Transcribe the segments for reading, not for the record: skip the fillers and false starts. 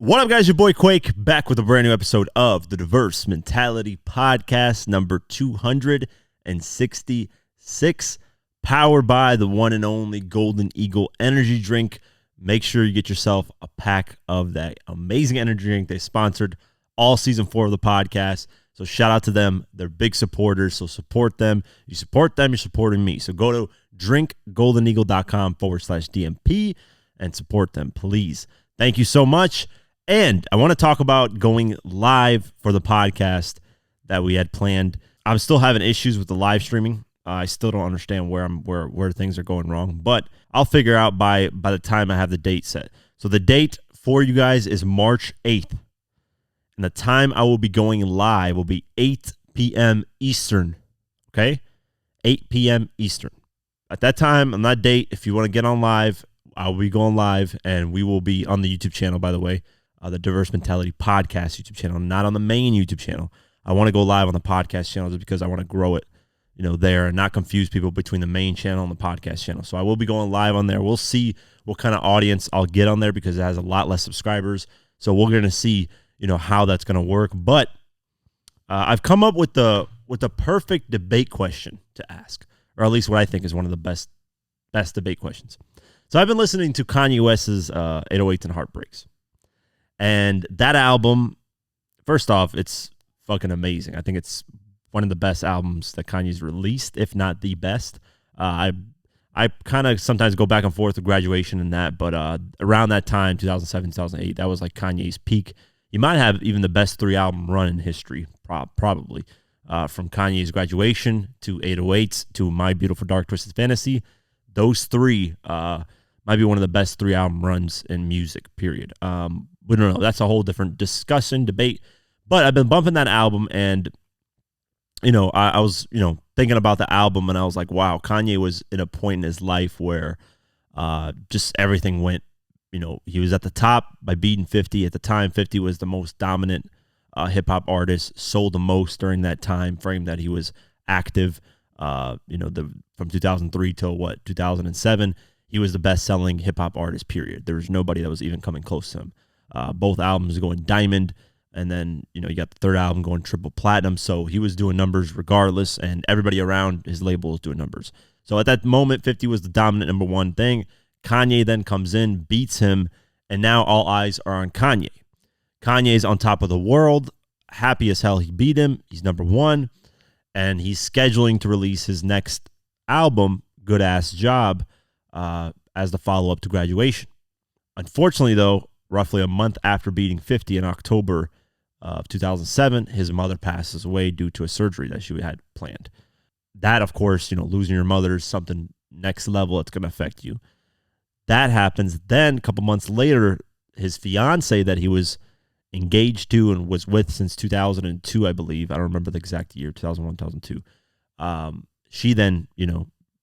What up, guys? Your boy Quake back with a brand new episode of the Diverse Mentality Podcast, number 266, powered by the one and only Golden Eagle energy drink. Make sure you get yourself a pack of that amazing energy drink. They sponsored all season 4 of the podcast, so shout out to them. They're big supporters, so support them. You support them, you're supporting me. So go to drinkgoldeneagle.com/DMP and support them, please. Thank you so much. And I want to talk about going live for the podcast that we had planned. I'm still having issues with the live streaming. I still don't understand where things are going wrong, but I'll figure out by the time I have the date set. So the date for you guys is March 8th. And the time I will be going live will be 8 p.m. Eastern. Okay? 8 p.m. Eastern. At that time, on that date, if you want to get on live, I'll be going live, and we will be on the YouTube channel, by the way. The Diverse Mentality Podcast YouTube channel, not on the main YouTube channel. I want to go live on the podcast channel just because I want to grow it, there and not confuse people between the main channel and the podcast channel. So I will be going live on there. We'll see what kind of audience I'll get on there because it has a lot less subscribers. So we're going to see, how that's going to work. But I've come up with the perfect debate question to ask, or at least what I think is one of the best debate questions. So I've been listening to Kanye West's 808s and Heartbreaks. And that album, first off, it's fucking amazing. I think it's one of the best albums that Kanye's released, if not the best. I kind of sometimes go back and forth with Graduation and that, but around that time, 2007, 2008, that was like Kanye's peak. You might have even the best 3-album run in history, probably. From Kanye's Graduation to 808s to My Beautiful Dark Twisted Fantasy. Those three might be one of the best 3-album runs in music, period. We don't know. That's a whole different discussion, debate. But I've been bumping that album, and, I was, thinking about the album, and I was like, wow, Kanye was in a point in his life where just everything went, he was at the top by beating 50. At the time, 50 was the most dominant hip-hop artist, sold the most during that time frame that he was active, from 2003 till 2007. He was the best-selling hip-hop artist, period. There was nobody that was even coming close to him. Both albums going diamond, and then, you got the third album going triple platinum, so he was doing numbers regardless, and everybody around his label was doing numbers. So at that moment, 50 was the dominant number one thing. Kanye then comes in, beats him, and now all eyes are on Kanye. Kanye's on top of the world, happy as hell he beat him. He's number one, and he's scheduling to release his next album, Good Ass Job, as the follow-up to Graduation. Unfortunately, though, roughly a month after beating 50 in October of 2007, his mother passes away due to a surgery that she had planned. That, of course, losing your mother is something next level that's going to affect you. That happens. Then, a couple months later, his fiance that he was engaged to and was with since 2002, I believe. I don't remember the exact year, 2001, 2002. She then,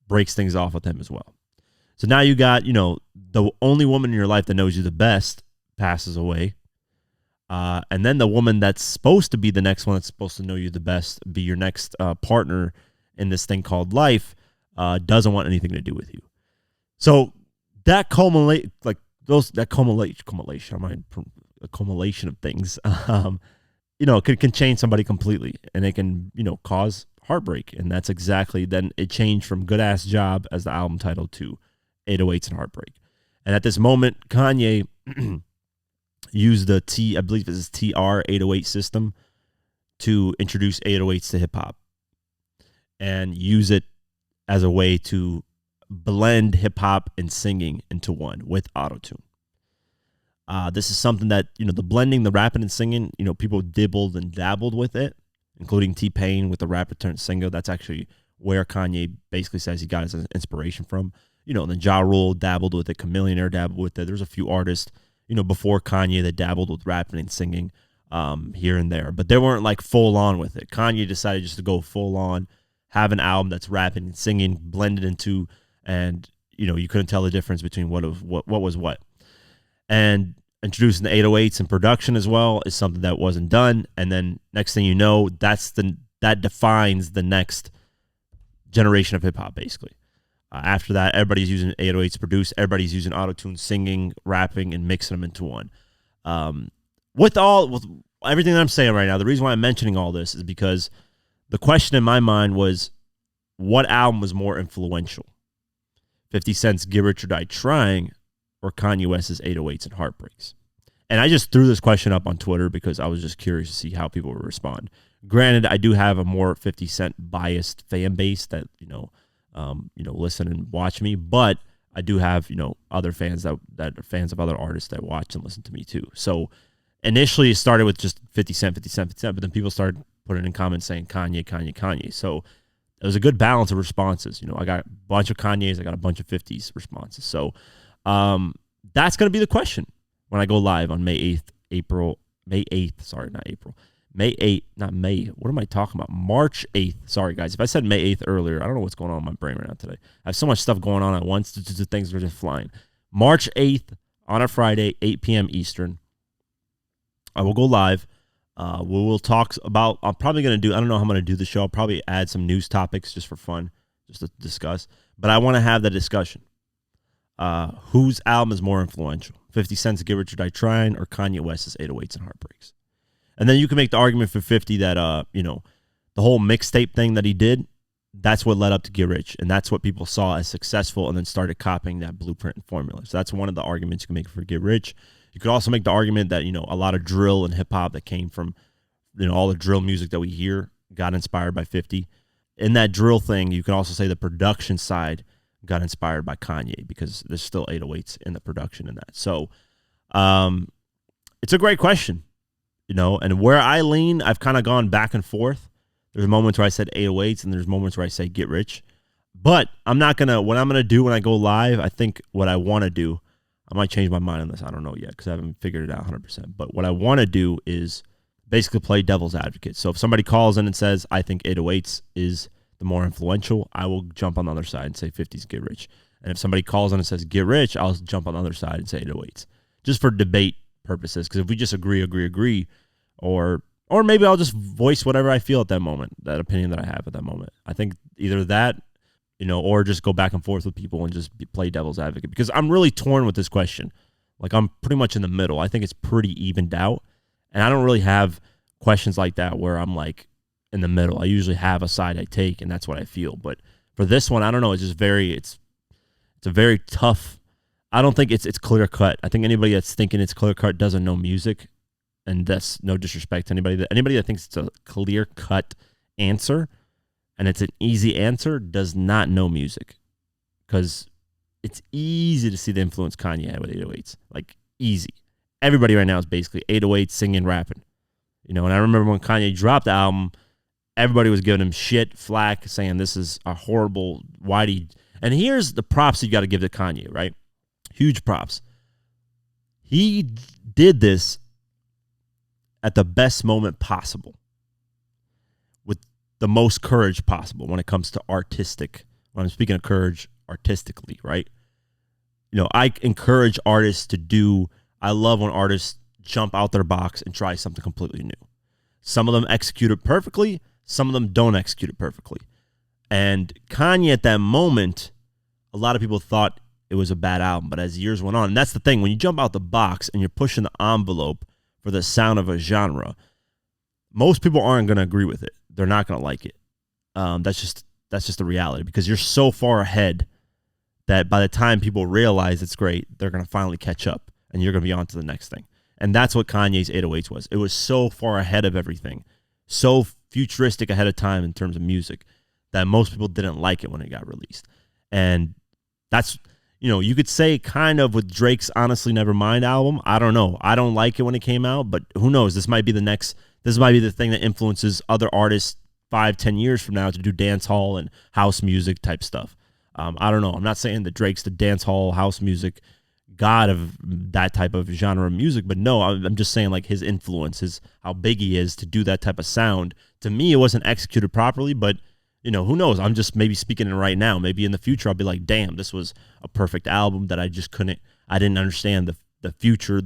breaks things off with him as well. So now you got, the only woman in your life that knows you the best passes away. And then the woman that's supposed to be the next one that's supposed to know you the best, be your next partner in this thing called life, doesn't want anything to do with you. So that culmination of things, can change somebody completely, and it can, cause heartbreak. And that's exactly, then it changed from Good Ass Job as the album title to 808s and Heartbreak. And at this moment, Kanye used the I believe it's his TR 808 system to introduce 808s to hip hop and use it as a way to blend hip hop and singing into one with autotune. This is something that, the blending, the rapping and singing, people dibbled and dabbled with it, including T-Pain with the rapper turned singer. That's actually where Kanye basically says he got his inspiration from. Then Ja Rule dabbled with it, Chamillionaire dabbled with it. There's a few artists, before Kanye that dabbled with rapping and singing here and there. But they weren't like full on with it. Kanye decided just to go full on, have an album that's rapping and singing, blended into, and, you couldn't tell the difference between what was what. And introducing the 808s and production as well is something that wasn't done. And then next thing you know, that defines the next generation of hip-hop, basically. After that, everybody's using 808s to produce. Everybody's using auto-tune, singing, rapping, and mixing them into one. With everything that I'm saying right now, the reason why I'm mentioning all this is because the question in my mind was, what album was more influential? 50 Cent's Get Rich or Die Trying or Kanye West's 808s and Heartbreaks? And I just threw this question up on Twitter because I was just curious to see how people would respond. Granted, I do have a more 50 Cent biased fan base that, listen and watch me, but I do have, other fans that are fans of other artists that watch and listen to me too. So initially it started with just 50 Cent, 50 Cent, 50 Cent, but then people started putting in comments saying Kanye, Kanye, Kanye. So it was a good balance of responses. I got a bunch of Kanye's, I got a bunch of 50s responses. So that's going to be the question when I go live on May 8th, sorry, not April. May 8th, not May. What am I talking about? March 8th. Sorry, guys. If I said May 8th earlier, I don't know what's going on in my brain right now today. I have so much stuff going on at once. Things are just flying. March 8th on a Friday, 8 p.m. Eastern. I will go live. We will talk about, I'm probably going to do, I don't know how I'm going to do the show. I'll probably add some news topics just for fun, just to discuss. But I want to have the discussion. Whose album is more influential? 50 Cent's Get Rich or Die Trying or Kanye West's 808s and Heartbreaks? And then you can make the argument for 50 that, the whole mixtape thing that he did, that's what led up to Get Rich. And that's what people saw as successful and then started copying that blueprint and formula. So that's one of the arguments you can make for Get Rich. You could also make the argument that, a lot of drill and hip hop that came from, all the drill music that we hear got inspired by 50. In that drill thing, you can also say the production side got inspired by Kanye because there's still 808s in the production in that. So it's a great question. And where I lean, I've kind of gone back and forth. There's moments where I said 808s and there's moments where I say Get Rich. But what I'm going to do when I go live, I think what I want to do, I might change my mind on this. I don't know yet because I haven't figured it out 100%. But what I want to do is basically play devil's advocate. So if somebody calls in and says, I think 808s is the more influential, I will jump on the other side and say 50s Get Rich. And if somebody calls in and says Get Rich, I'll jump on the other side and say 808s. Just for debate purposes, because if we just agree, or maybe I'll just voice whatever I feel at that moment, that opinion that I have at that moment. I think either that, or just go back and forth with people and just play devil's advocate, because I'm really torn with this question. Like, I'm pretty much in the middle. I think it's pretty evened out, and I don't really have questions like that where I'm like in the middle. I usually have a side I take, and that's what I feel. But for this one, I don't know. It's just it's a very tough. I don't think it's clear cut. I think anybody that's thinking it's clear cut doesn't know music, and that's no disrespect to anybody. Anybody that thinks it's a clear cut answer and it's an easy answer does not know music, because it's easy to see the influence Kanye had with 808s. Like, easy. Everybody right now is basically 808s singing, rapping. And I remember when Kanye dropped the album, everybody was giving him shit, flack, saying this is a horrible, and here's the props you got to give to Kanye, right? Huge props. He did this at the best moment possible, with the most courage possible when it comes to artistic. When I'm speaking of courage artistically, right? I encourage artists I love when artists jump out their box and try something completely new. Some of them execute it perfectly. Some of them don't execute it perfectly. And Kanye at that moment, a lot of people thought it was a bad album, but as years went on, and that's the thing, when you jump out the box and you're pushing the envelope for the sound of a genre, most people aren't going to agree with it. They're not going to like it. That's just the reality, because you're so far ahead that by the time people realize it's great, they're going to finally catch up, and you're going to be on to the next thing. And that's what Kanye's 808s was. It was so far ahead of everything, so futuristic ahead of time in terms of music, that most people didn't like it when it got released. And that's, you could say kind of with Drake's Honestly Nevermind album. I don't know. I don't like it when it came out, but who knows? This might be the thing that influences other artists 5-10 years from now to do dance hall and house music type stuff. I don't know. I'm not saying that Drake's the dance hall house music god of that type of genre of music, but no, I'm just saying, like, his influence, how big he is to do that type of sound. To me, it wasn't executed properly, but who knows? I'm just maybe speaking it right now. Maybe in the future I'll be like, damn, this was a perfect album that I didn't understand the future,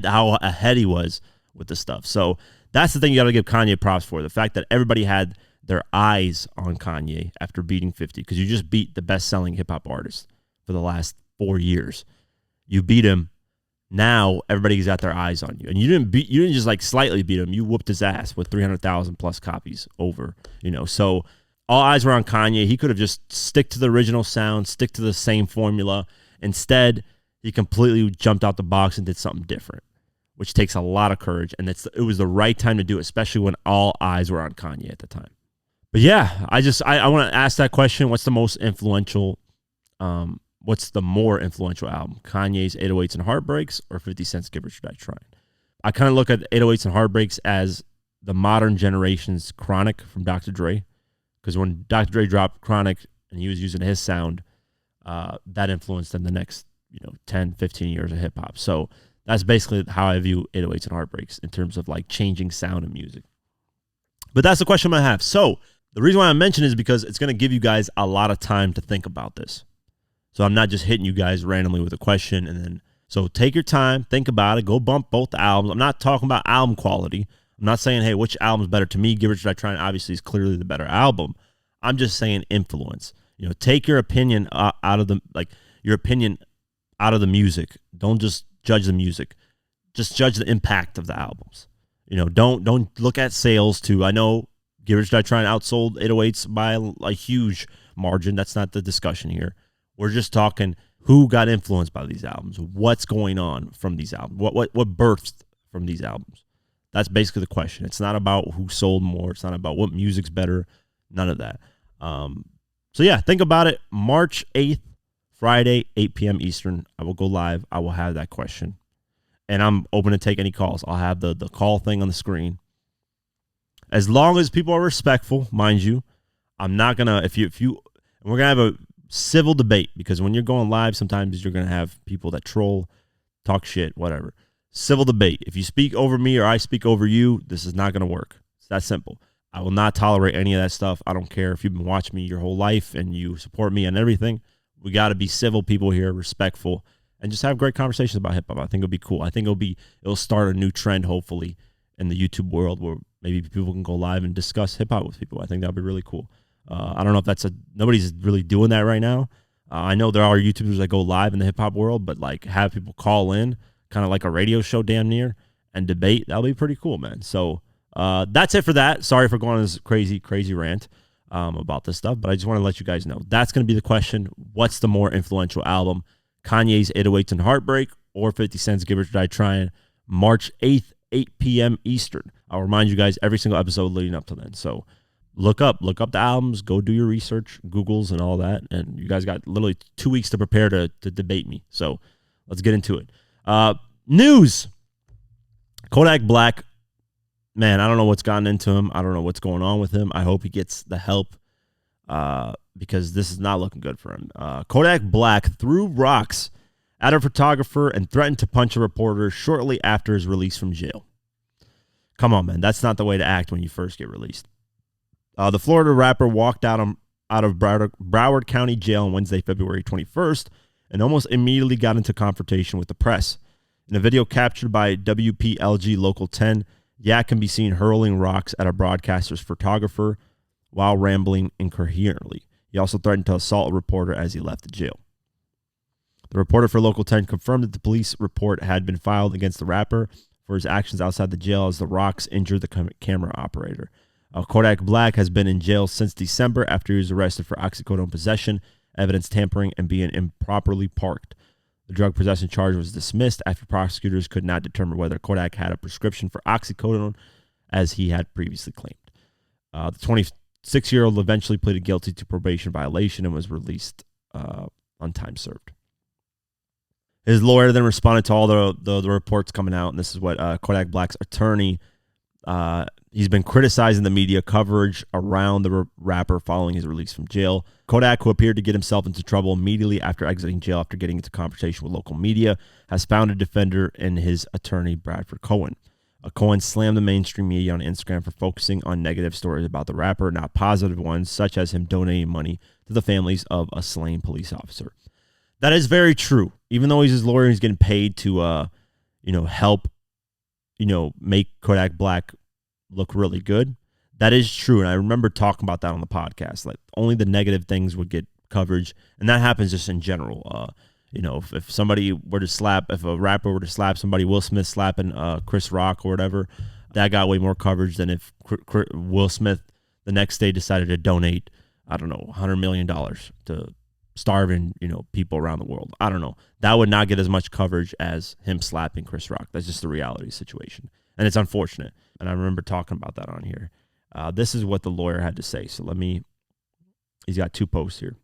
how ahead he was with the stuff. So that's the thing you got to give Kanye props for. The fact that everybody had their eyes on Kanye after beating 50, because you just beat the best-selling hip-hop artist for the last 4 years. You beat him, Now everybody's got their eyes on you, and you didn't just like slightly beat him. You whooped his ass with 300,000 plus copies over. So all eyes were on Kanye. He could have just stick to the original sound, stick to the same formula. Instead, he completely jumped out the box and did something different, which takes a lot of courage, and it was the right time to do it, especially when all eyes were on Kanye at the time. But yeah, I want to ask that question: what's the more influential album? Kanye's 808s and Heartbreaks or 50 Cent's Give It Should I Try? I kind of look at 808s and Heartbreaks as the modern generation's Chronic from Dr. Dre, because when Dr. Dre dropped Chronic and he was using his sound, that influenced them the next 10, 15 years of hip hop. So that's basically how I view 808s and Heartbreaks in terms of like changing sound and music. But that's the question I'm going to have. So the reason why I mention is because it's going to give you guys a lot of time to think about this. So I'm not just hitting you guys randomly with a question. So take your time, think about it, go bump both albums. I'm not talking about album quality. I'm not saying, hey, which album's better to me? Give It Should I Try? And obviously is clearly the better album. I'm just saying influence. Take your opinion out of the music. Don't just judge the music. Just judge the impact of the albums. Don't look at sales too. I know Give It Should I Try and outsold 808s by a huge margin. That's not the discussion here. We're just talking who got influenced by these albums. What's going on from these albums? What birthed from these albums? That's basically the question. It's not about who sold more. It's not about what music's better. None of that. So yeah, think about it. March 8th, Friday, 8 p.m. Eastern. I will go live. I will have that question. And I'm open to take any calls. I'll have the call thing on the screen. As long as people are respectful, mind you, I'm not going to, we're going to have a civil debate, because when you're going live, sometimes you're going to have people that troll, talk shit, whatever. Civil debate. If you speak over me or I speak over you, this is not going to work. It's that simple. I will not tolerate any of that stuff. I don't care if you've been watching me your whole life and you support me and everything. We got to be civil people here, respectful, and just have great conversations about hip-hop. I think it'll be cool. I think it'll start a new trend, hopefully, in the YouTube world where maybe people can go live and discuss hip-hop with people. I think that'll be really cool. I don't know if nobody's really doing that right now. I know there are YouTubers that go live in the hip-hop world, but like have people call in, kind of like a radio show damn near, and debate. That'll be pretty cool, man. So that's it for that. Sorry for going on this crazy rant about this stuff, but I just want to let you guys know. That's going to be the question. What's the more influential album? Kanye's 808s and Heartbreak or 50 Cent's Give It Should I Try? March 8th, 8 p.m. Eastern. I'll remind you guys every single episode leading up to then. So look up the albums, go do your research, Googles and all that, and you guys got literally 2 weeks to prepare to debate me. So let's get into it. News. Kodak Black, man, I don't know what's gotten into him. I don't know what's going on with him. I hope he gets the help because this is not looking good for him. Kodak Black threw rocks at a photographer and threatened to punch a reporter shortly after his release from jail. Come on, man. That's not the way to act when you first get released. The Florida rapper walked out of Broward County Jail on Wednesday, February 21st, and almost immediately got into confrontation with the press. In a video captured by WPLG Local 10, Yak can be seen hurling rocks at a broadcaster's photographer while rambling incoherently. He also threatened to assault a reporter as he left the jail. The reporter for Local 10 confirmed that the police report had been filed against the rapper for his actions outside the jail as the rocks injured the camera operator. Kodak Black has been in jail since December after he was arrested for oxycodone possession, evidence tampering, and being improperly parked. The drug possession charge was dismissed after prosecutors could not determine whether Kodak had a prescription for oxycodone, as he had previously claimed. The 26-year-old eventually pleaded guilty to probation violation and was released on time served. His lawyer then responded to all the reports coming out, and this is what Kodak Black's attorney. He's been criticizing the media coverage around the rapper following his release from jail. Kodak, who appeared to get himself into trouble immediately after exiting jail after getting into confrontation with local media, has found a defender in his attorney, Bradford Cohen. Cohen slammed the mainstream media on Instagram for focusing on negative stories about the rapper, not positive ones, such as him donating money to the families of a slain police officer. That is very true. Even though he's his lawyer, he's getting paid to, help, make Kodak Black look really good. That is true, and I remember talking about that on the podcast. Like only the negative things would get coverage, and that happens just in general. You know, if somebody were to slap, if a rapper were to slap somebody, Will Smith slapping Chris Rock or whatever, that got way more coverage than if Will Smith the next day decided to donate, I don't know, $100 million to starving, people around the world. I don't know. That would not get as much coverage as him slapping Chris Rock. That's just the reality situation. And it's unfortunate. And I remember talking about that on here. This is what the lawyer had to say. So he's got 2 posts here.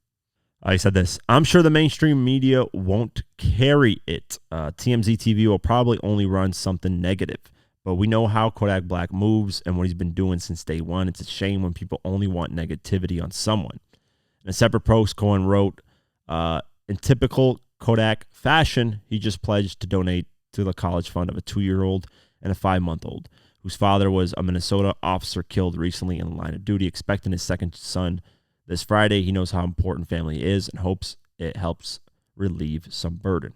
He said this: I'm sure the mainstream media won't carry it. TMZ TV will probably only run something negative. But we know how Kodak Black moves and what he's been doing since day one. It's a shame when people only want negativity on someone. In a separate post, Cohen wrote, in typical Kodak fashion, he just pledged to donate to the college fund of a 2-year-old and a 5-month-old, whose father was a Minnesota officer killed recently in the line of duty, expecting his second son this Friday. He knows how important family is and hopes it helps relieve some burden.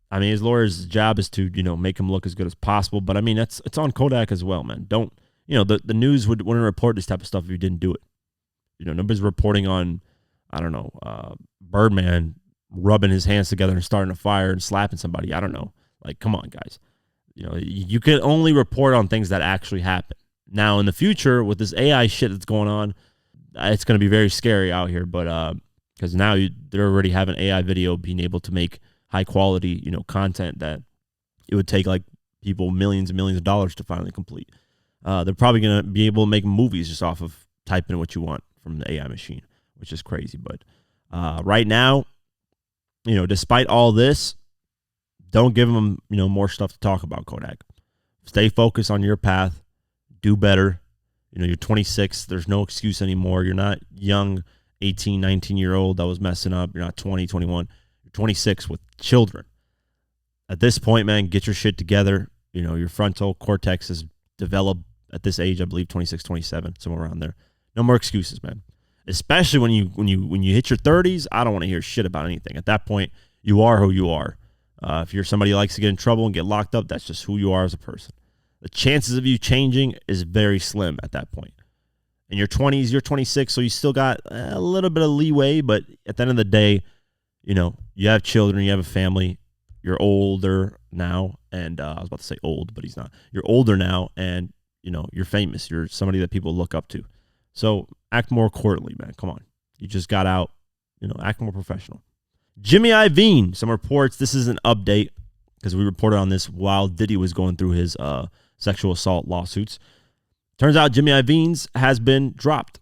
I mean, his lawyer's job is to, make him look as good as possible. But I mean, it's on Kodak as well, man. Don't, the news wouldn't report this type of stuff if you didn't do it. Nobody's reporting on, I don't know, Birdman rubbing his hands together and starting a fire and slapping somebody. I don't know. Like, come on, guys. You can only report on things that actually happen. Now, in the future, with this AI shit that's going on, it's going to be very scary out here. But because now they're already having AI video being able to make high quality, content that it would take like people millions and millions of dollars to finally complete. They're probably going to be able to make movies just off of typing in what you want from the AI machine, which is crazy. But right now, despite all this, don't give them, more stuff to talk about, Kodak. Stay focused on your path. Do better. You're 26. There's no excuse anymore. You're not young, 18, 19-year-old that was messing up. You're not 20, 21. You're 26 with children. At this point, man, get your shit together. Your frontal cortex is developed at this age, I believe 26, 27, somewhere around there. No more excuses, man. Especially when you hit your 30s, I don't want to hear shit about anything. At that point, you are who you are. If you're somebody who likes to get in trouble and get locked up, that's just who you are as a person. The chances of you changing is very slim at that point. In your 20s, you're 26, so you still got a little bit of leeway, but at the end of the day, you have children, you have a family, you're older now, and I was about to say old, but he's not. You're older now, and, you're famous. You're somebody that people look up to. So act more accordingly, man. Come on. You just got out, act more professional. Jimmy Iovine, some reports. This is an update because we reported on this while Diddy was going through his sexual assault lawsuits. Turns out Jimmy Iovine's has been dropped.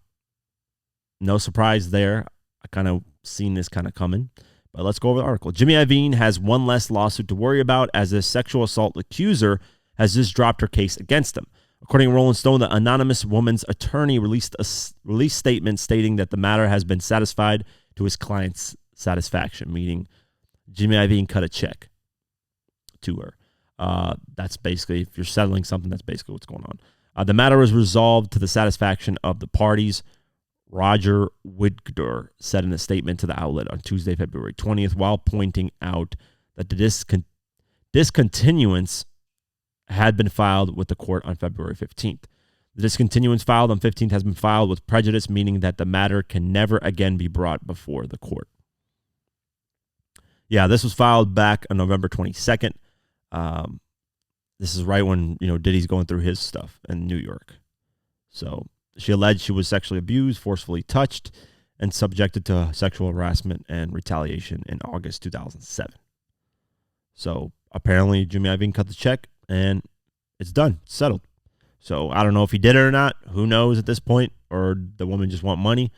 No surprise there. I kind of seen this kind of coming. But let's go over the article. Jimmy Iovine has one less lawsuit to worry about as a sexual assault accuser has just dropped her case against him. According to Rolling Stone, the anonymous woman's attorney released a statement stating that the matter has been satisfied to his client's satisfaction, meaning Jimmy Iovine cut a check to her. That's basically, if you're settling something, that's basically what's going on. The matter was resolved to the satisfaction of the parties, Roger Widger said in a statement to the outlet on Tuesday, February 20th, while pointing out that the discontinuance had been filed with the court on February 15th. The discontinuance filed on 15th has been filed with prejudice, meaning that the matter can never again be brought before the court. Yeah, this was filed back on November 22nd. This is right when, Diddy's going through his stuff in New York. So she alleged she was sexually abused, forcefully touched, and subjected to sexual harassment and retaliation in August 2007. So apparently Jimmy Iovine cut the check, and it's done. It's settled. So I don't know if he did it or not. Who knows at this point? Or the woman just want money.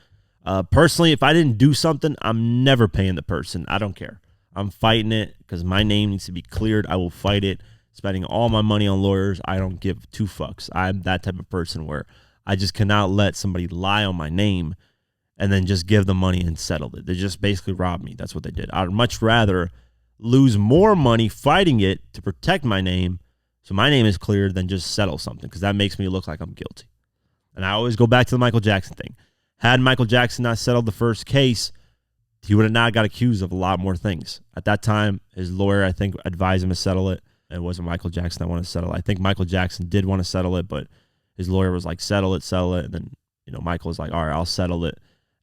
Personally, if I didn't do something, I'm never paying the person. I don't care. I'm fighting it because my name needs to be cleared. I will fight it. Spending all my money on lawyers, I don't give 2 fucks. I'm that type of person where I just cannot let somebody lie on my name and then just give them money and settle it. They just basically robbed me. That's what they did. I'd much rather lose more money fighting it to protect my name so my name is cleared than just settle something, because that makes me look like I'm guilty. And I always go back to the Michael Jackson thing. Had Michael Jackson not settled the first case, he would have not got accused of a lot more things. At that time, his lawyer, I think, advised him to settle it. It wasn't Michael Jackson that wanted to settle it. I think Michael Jackson did want to settle it, but his lawyer was like, settle it. And then, Michael was like, all right, I'll settle it.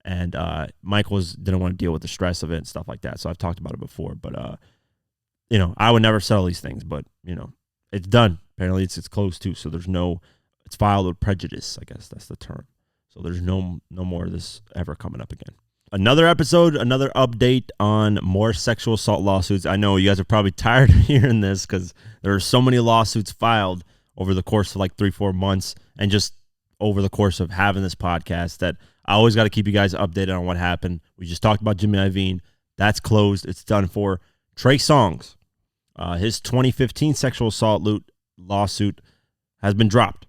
And Michael didn't want to deal with the stress of it and stuff like that. So I've talked about it before. But, I would never settle these things. But, it's done. Apparently it's closed too. So it's filed with prejudice, I guess that's the term. So there's no more of this ever coming up again. Another episode, another update on more sexual assault lawsuits. I know you guys are probably tired of hearing this because there are so many lawsuits filed over the course of like 3-4 months and just over the course of having this podcast that I always got to keep you guys updated on what happened. We just talked about Jimmy Iovine. That's closed. It's done for. Trey Songz, his 2015 sexual assault lawsuit has been dropped.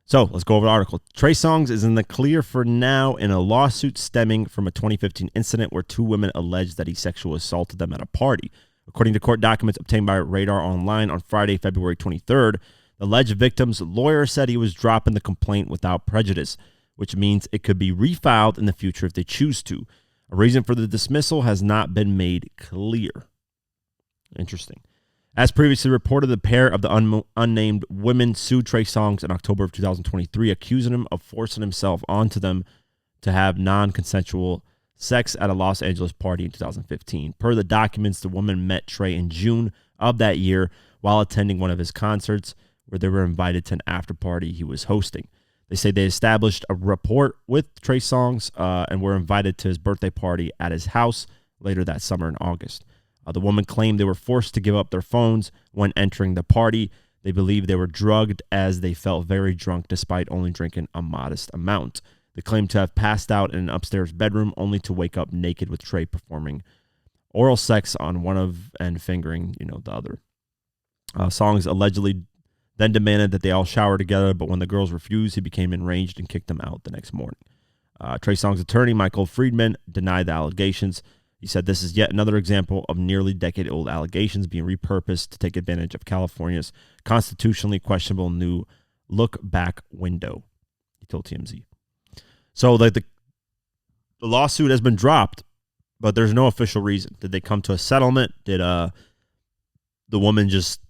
So let's go over the article. Trey Songz is in the clear for now in a lawsuit stemming from a 2015 incident where 2 women alleged that he sexually assaulted them at a party. According to court documents obtained by Radar Online on Friday, February 23rd, the alleged victim's lawyer said he was dropping the complaint without prejudice, which means it could be refiled in the future if they choose to. A reason for the dismissal has not been made clear. Interesting. As previously reported, the pair of the unnamed women sued Trey Songz in October of 2023, accusing him of forcing himself onto them to have non-consensual sex at a Los Angeles party in 2015. Per the documents, the woman met Trey in June of that year while attending one of his concerts, where they were invited to an after party he was hosting. They say they established a rapport with Trey Songz and were invited to his birthday party at his house later that summer in August. The woman claimed they were forced to give up their phones when entering the party. They believe they were drugged as they felt very drunk despite only drinking a modest amount. They claimed to have passed out in an upstairs bedroom only to wake up naked with Trey performing oral sex on one of and fingering, the other. Songz allegedly then demanded that they all shower together, but when the girls refused, he became enraged and kicked them out the next morning. Trey Songz' attorney, Michael Friedman, denied the allegations. He said this is yet another example of nearly decade-old allegations being repurposed to take advantage of California's constitutionally questionable new look-back window, he told TMZ. So the lawsuit has been dropped, but there's no official reason. Did they come to a settlement? Did the woman just,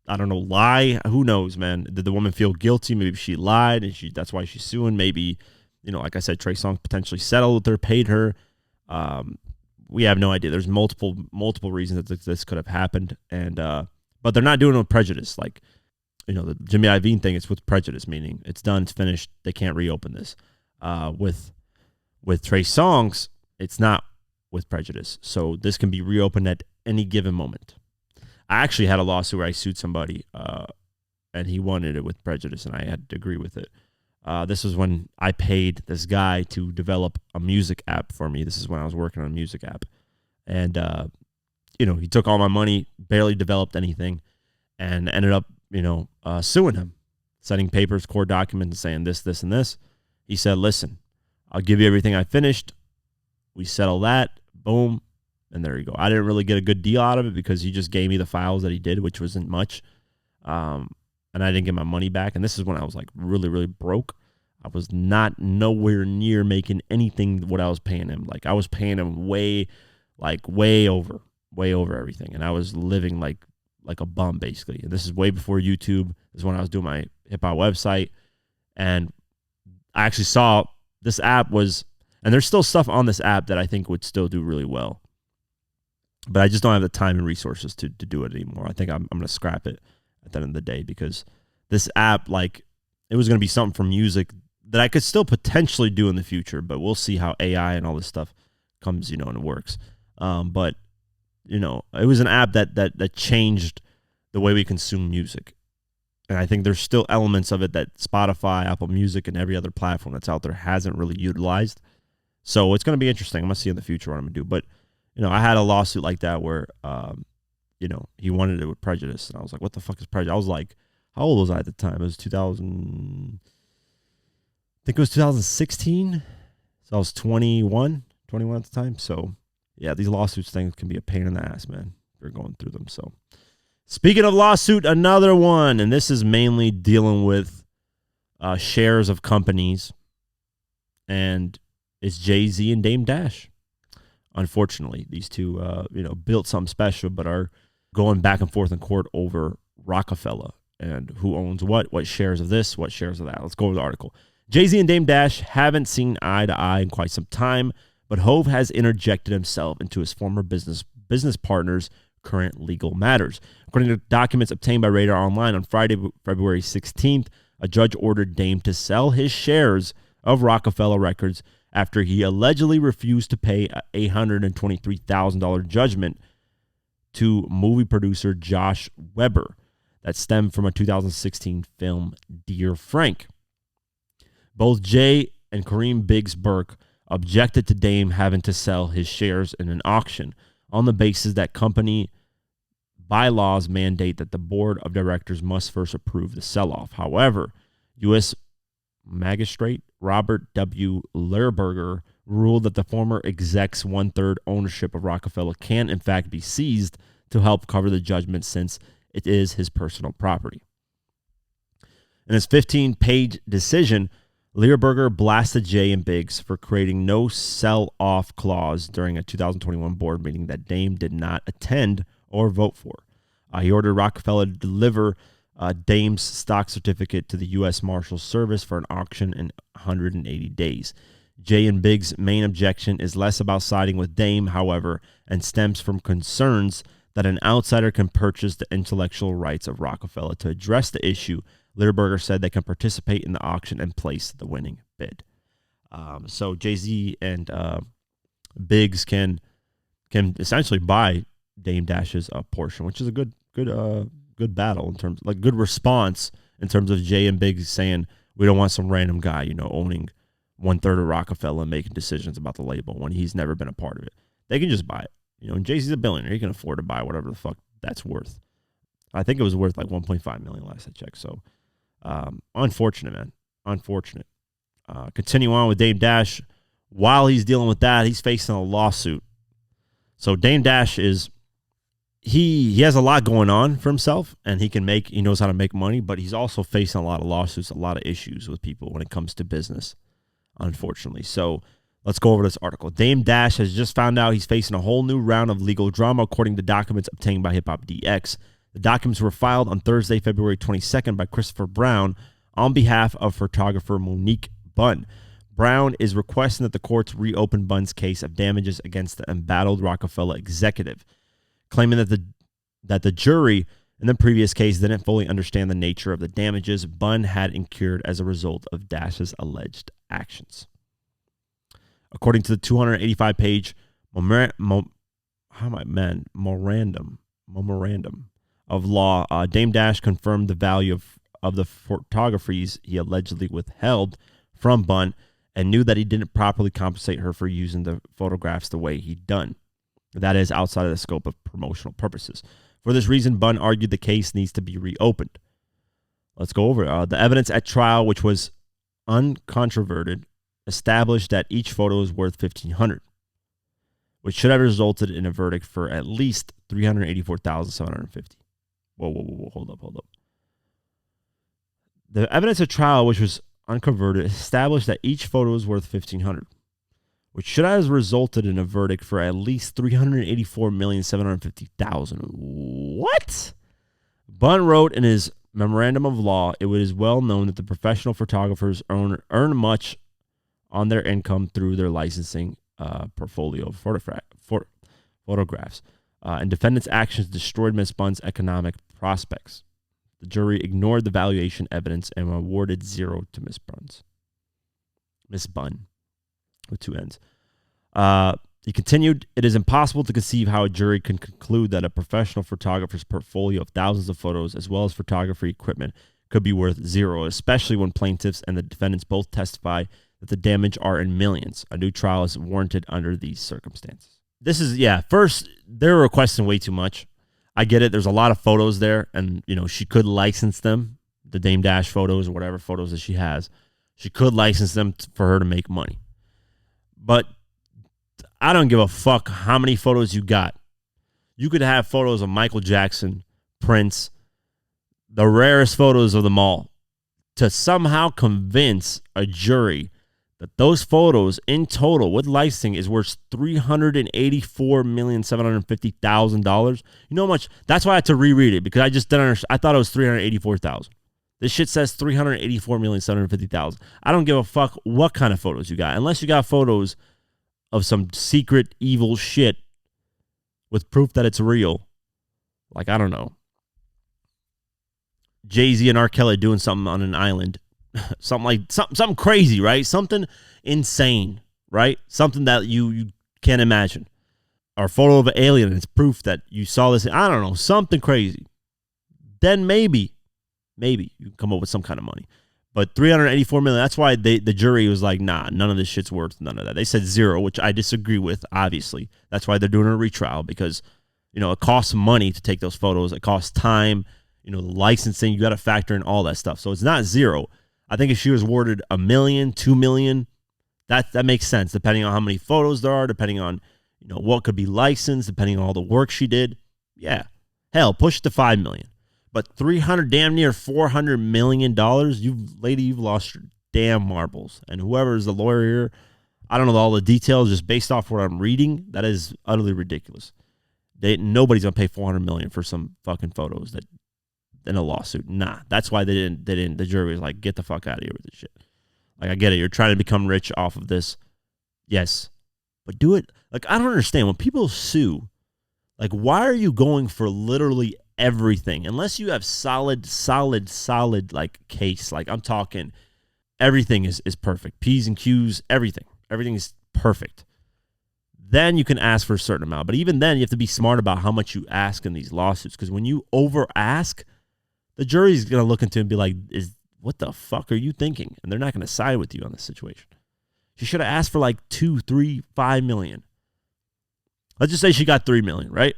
lie? Who knows, man? Did the woman feel guilty? Maybe she lied, and that's why she's suing. Maybe, like I said, Trey Songz potentially settled with her, paid her. We have no idea. There's multiple reasons that this could have happened, and but they're not doing it with prejudice. Like, the Jimmy Iovine thing, it's with prejudice, meaning it's done, it's finished. They can't reopen this. With Trey Songz, it's not with prejudice, so this can be reopened at any given moment. I actually had a lawsuit where I sued somebody, and he wanted it with prejudice, and I had to agree with it. This was when I paid this guy to develop a music app for me. This is when I was working on a music app. And, he took all my money, barely developed anything, and ended up, suing him, sending papers, court documents, saying this, this, and this. He said, listen, I'll give you everything I finished. We settle that. Boom. And there you go. I didn't really get a good deal out of it because he just gave me the files that he did, which wasn't much. And I didn't get my money back. And this is when I was like really, really broke. I was nowhere near making anything what I was paying him. Like I was paying him way over everything. And I was living like a bum basically. And this is way before YouTube. This is when I was doing my hip hop website. And I actually saw this app and there's still stuff on this app that I think would still do really well. But I just don't have the time and resources to do it anymore. I think I'm going to scrap it at the end of the day because this app, it was going to be something for music that I could still potentially do in the future, but we'll see how AI and all this stuff comes, and it works. But, it was an app that changed the way we consume music. And I think there's still elements of it that Spotify, Apple Music, and every other platform that's out there hasn't really utilized. So it's going to be interesting. I'm going to see in the future what I'm going to do. But, I had a lawsuit like that where, he wanted it with prejudice. And I was like, what the fuck is prejudice? I was like, how old was I at the time? It was 2016. So I was 21 at the time. So, yeah, these lawsuits things can be a pain in the ass, man. You're going through them. So, speaking of lawsuit, another one. And this is mainly dealing with shares of companies. And it's Jay-Z and Dame Dash. Unfortunately, these two, built something special, but are going back and forth in court over Roc-A-Fella and who owns what shares of this, what shares of that. Let's go over the article. Jay-Z and Dame Dash haven't seen eye to eye in quite some time, but Hove has interjected himself into his former business partner's current legal matters. According to documents obtained by Radar Online on Friday, February 16th, a judge ordered Dame to sell his shares of Roc-A-Fella Records after he allegedly refused to pay a $823,000 judgment to movie producer Josh Weber that stemmed from a 2016 film, Dear Frank. Both Jay and Kareem Biggs Burke objected to Dame having to sell his shares in an auction on the basis that company bylaws mandate that the board of directors must first approve the sell-off. However, U.S. Magistrate Robert W. Lehrberger ruled that the former exec's one-third ownership of Roc-A-Fella can, in fact, be seized to help cover the judgment since it is his personal property. In his 15-page decision, Lehrberger blasted Jay and Biggs for creating no sell-off clause during a 2021 board meeting that Dame did not attend or vote for. He ordered Roc-A-Fella to deliver Dame's stock certificate to the U.S. Marshals Service for an auction in 180 days. Jay and Biggs' main objection is less about siding with Dame, however, and stems from concerns that an outsider can purchase the intellectual rights of Roc-A-Fella. To address the issue, Lehrberger said they can participate in the auction and place the winning bid. So Jay-Z and Biggs can essentially buy Dame Dash's portion, which is a good battle in terms, like good response in terms of Jay and Biggs saying we don't want some random guy, owning 1/3 of Roc-A-Fella and making decisions about the label when he's never been a part of it. They can just buy it. And Jay-Z's a billionaire; he can afford to buy whatever the fuck that's worth. I think it was worth like $1.5 million last I checked. So. Unfortunate, man. Unfortunate. Continue on with Dame Dash. While he's dealing with that, he's facing a lawsuit. So Dame Dash he has a lot going on for himself, and he knows how to make money, but he's also facing a lot of lawsuits, a lot of issues with people when it comes to business, unfortunately. So let's go over this article. Dame Dash has just found out he's facing a whole new round of legal drama, according to documents obtained by Hip Hop DX. The documents were filed on Thursday, February 22nd by Christopher Brown on behalf of photographer Monique Bunn. Brown is requesting that the courts reopen Bunn's case of damages against the embattled Roc-A-Fella executive, claiming that the jury in the previous case didn't fully understand the nature of the damages Bunn had incurred as a result of Dash's alleged actions. According to the 285-page memorandum of law, Dame Dash confirmed the value of the photographies he allegedly withheld from Bunn and knew that he didn't properly compensate her for using the photographs the way he'd done. That is outside of the scope of promotional purposes. For this reason, Bunn argued the case needs to be reopened. Let's go over it. The evidence at trial, which was uncontroverted, established that each photo is worth $1,500, which should have resulted in a verdict for at least $384,750. Whoa, hold up. The evidence at trial, which was uncontroverted, established that each photo is worth $1,500, which should have resulted in a verdict for at least $384,750,000. What? Bunn wrote in his memorandum of law, it is well known that the professional photographers earn much on their income through their licensing portfolio of photographs. And defendant's actions destroyed Ms. Bunn's economic prospects. The jury ignored the valuation evidence and awarded $0 to Ms. Bunn, with two N's. He continued, it is impossible to conceive how a jury can conclude that a professional photographer's portfolio of thousands of photos, as well as photography equipment, could be worth $0, especially when plaintiffs and the defendants both testify that the damage are in millions. A new trial is warranted under these circumstances. First, they're requesting way too much. I get it. There's a lot of photos there, and, she could license them, the Dame Dash photos or whatever photos that she has. She could license them for her to make money. But I don't give a fuck how many photos you got. You could have photos of Michael Jackson, Prince, the rarest photos of them all, to somehow convince a jury that those photos in total with licensing is worth $384,750,000. You know how much? That's why I had to reread it, because I just didn't understand. I thought it was $384,000. This shit says 384,750,000. I don't give a fuck what kind of photos you got. Unless you got photos of some secret evil shit with proof that it's real. Like, I don't know. Jay-Z and R. Kelly doing something on an island. something crazy, right? Something insane, right? Something that you can't imagine. Or a photo of an alien and it's proof that you saw this. I don't know. Something crazy. Then maybe you can come up with some kind of money. But 384 million, that's why the jury was like, nah, none of this shit's worth none of that. They said zero, which I disagree with, obviously. That's why they're doing a retrial because, it costs money to take those photos. It costs time, the licensing, you got to factor in all that stuff. So it's not zero. I think if she was awarded $1 million, $2 million, that makes sense, depending on how many photos there are, depending on, what could be licensed, depending on all the work she did. Yeah. Hell, push it to $5 million. But damn near $400 million, you've lost your damn marbles. And whoever is the lawyer here, I don't know all the details, just based off what I'm reading, that is utterly ridiculous. Nobody's gonna pay $400 million for some fucking photos that in a lawsuit. Nah, that's why they didn't. The jury was like, get the fuck out of here with this shit. Like, I get it, you're trying to become rich off of this, yes, but do it. Like, I don't understand when people sue. Like, why are you going for literally everything? Unless you have solid like case. Like, I'm talking everything is perfect. P's and Q's, everything is perfect. Then you can ask for a certain amount. But even then, you have to be smart about how much you ask in these lawsuits. Because when you over ask, the jury's gonna look into it and be like, what the fuck are you thinking? And they're not gonna side with you on this situation. She should have asked for like 2, 3, 5 million. Let's just say she got 3 million, right?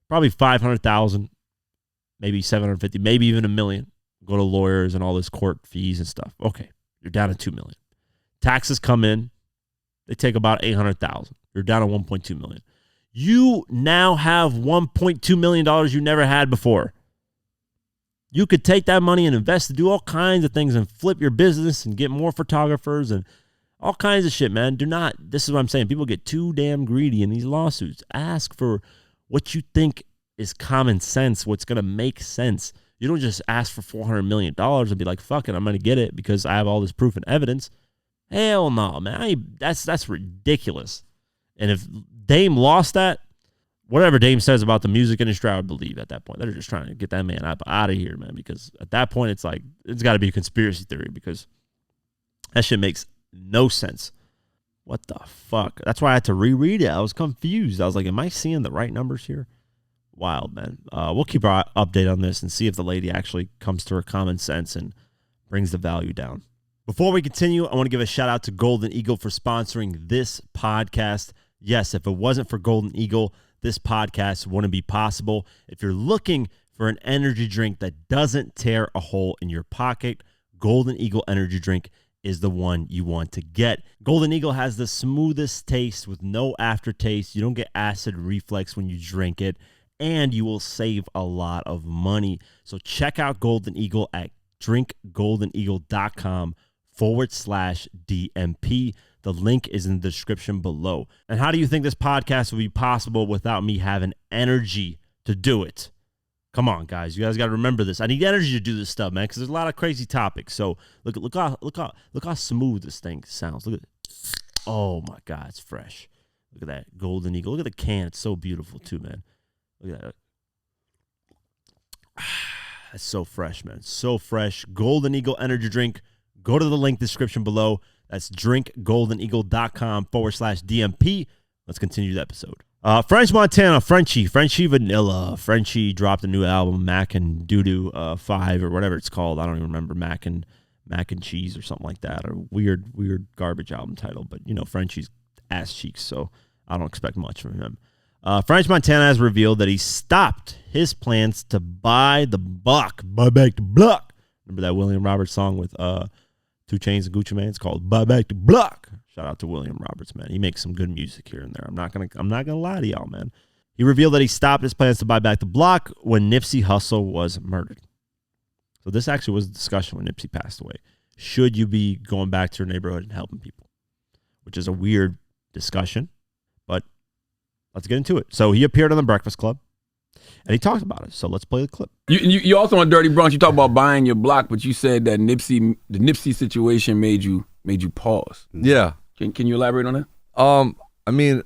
Probably 500,000, maybe 750, maybe even $1 million. Go to lawyers and all this court fees and stuff. Okay, you're down to 2 million. Taxes come in, they take about 800,000. You're down to 1.2 million. You now have $1.2 million you never had before. You could take that money and invest to do all kinds of things and flip your business and get more photographers and all kinds of shit, man. This is what I'm saying. People get too damn greedy in these lawsuits. Ask for what you think is common sense, what's going to make sense. You don't just ask for $400 million and be like, fuck it, I'm going to get it because I have all this proof and evidence. Hell no, man. That's ridiculous. And if Dame lost that, whatever Dame says about the music industry, I would believe at that point. They're just trying to get that man out of here, man, because at that point, it's like, it's got to be a conspiracy theory because that shit makes no sense. What the fuck? That's why I had to reread it. I was confused. I was like, am I seeing the right numbers here? Wild, man. We'll keep our update on this and see if the lady actually comes to her common sense and brings the value down. Before we continue, I want to give a shout out to Golden Eagle for sponsoring this podcast. Yes, if it wasn't for Golden Eagle, this podcast wouldn't be possible. If you're looking for an energy drink that doesn't tear a hole in your pocket, Golden Eagle energy drink is the one you want to get. Golden Eagle has the smoothest taste with no aftertaste. You don't get acid reflux when you drink it, and you will save a lot of money. So check out Golden Eagle at drinkgoldeneagle.com/DMP. The link is in the description below. And how do you think this podcast would be possible without me having energy to do it? Come on, guys. You guys got to remember this. I need energy to do this stuff, man, because there's a lot of crazy topics. So look how smooth this thing sounds. Look at it. Oh, my God. It's fresh. Look at that Golden Eagle. Look at the can. It's so beautiful, too, man. Look at that. That's so fresh, man. So fresh. Golden Eagle energy drink. Go to the link description below. That's drinkgoldeneagle.com/DMP. Let's continue the episode. French Montana, Frenchie Vanilla. Frenchie dropped a new album, Mac and Doo-Doo 5 or whatever it's called. I don't even remember, Mac and Cheese or something like that, or weird garbage album title. But, Frenchie's ass cheeks, so I don't expect much from him. French Montana has revealed that he stopped his plans to buy back the block. Remember that William Roberts song with 2 Chainz and Gucci Mane? It's called Buy Back the Block. Shout out to William Roberts, man. He makes some good music here and there. I'm not gonna lie to y'all, man. He revealed that he stopped his plans to buy back the block when Nipsey Hussle was murdered. So this actually was a discussion when Nipsey passed away. Should you be going back to your neighborhood and helping people? Which is a weird discussion, but let's get into it. So he appeared on The Breakfast Club, And he talked about it. So let's play the clip. You also on Dirty Bronx, you talk about buying your block, but you said that the Nipsey situation made you pause. Yeah. Can you elaborate on that? I mean,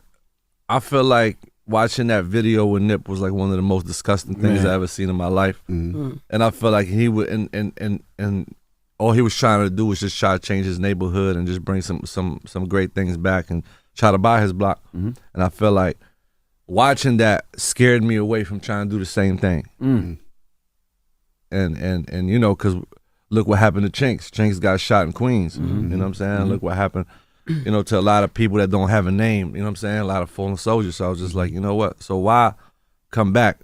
I feel like watching that video with Nip was like one of the most disgusting things I ever seen in my life. And I feel like he would and all he was trying to do was just try to change his neighborhood and just bring some great things back and try to buy his block. And I feel like watching that scared me away from trying to do the same thing. And you know, because look what happened to Chinks. Chinks got shot in Queens. You know what I'm saying? Look what happened, you know, to a lot of people that don't have a name. You know what I'm saying? A lot of fallen soldiers. So I was just like, you know what? So why come back?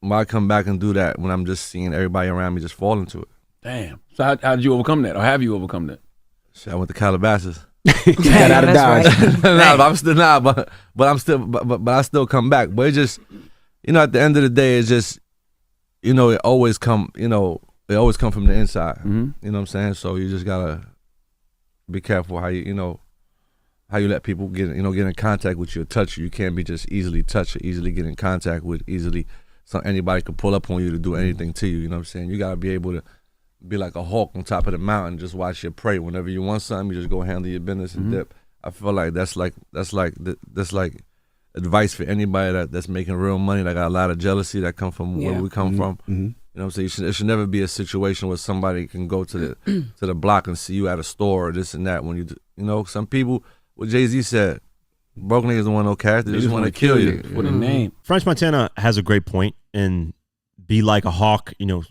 Why come back and do that when I'm just seeing everybody around me just fall into it? Damn. So how did you overcome that, or have you overcome that? Shit, I went to Calabasas. Got out of Dodge. but I still come back. But it just, you know, at the end of the day, it's just, you know, it always come from the inside. You know what I'm saying? So you just gotta be careful how you let people get in contact with you or touch you. You can't be just easily touched or easily get in contact with easily. So anybody could pull up on you to do anything to you. You know what I'm saying? You gotta be able to be like a hawk on top of the mountain, just watch your prey. Whenever you want something, you just go handle your business and dip. I feel like that's like advice for anybody that's making real money, that got a lot of jealousy that come from where we come from. You know what I'm saying? It should never be a situation where somebody can go to the block and see you at a store or this and that. When you know, some people, what Jay-Z said, broke niggas don't want no cash, they just want to kill you. For the name. French Montana has a great point in be like a hawk, you know,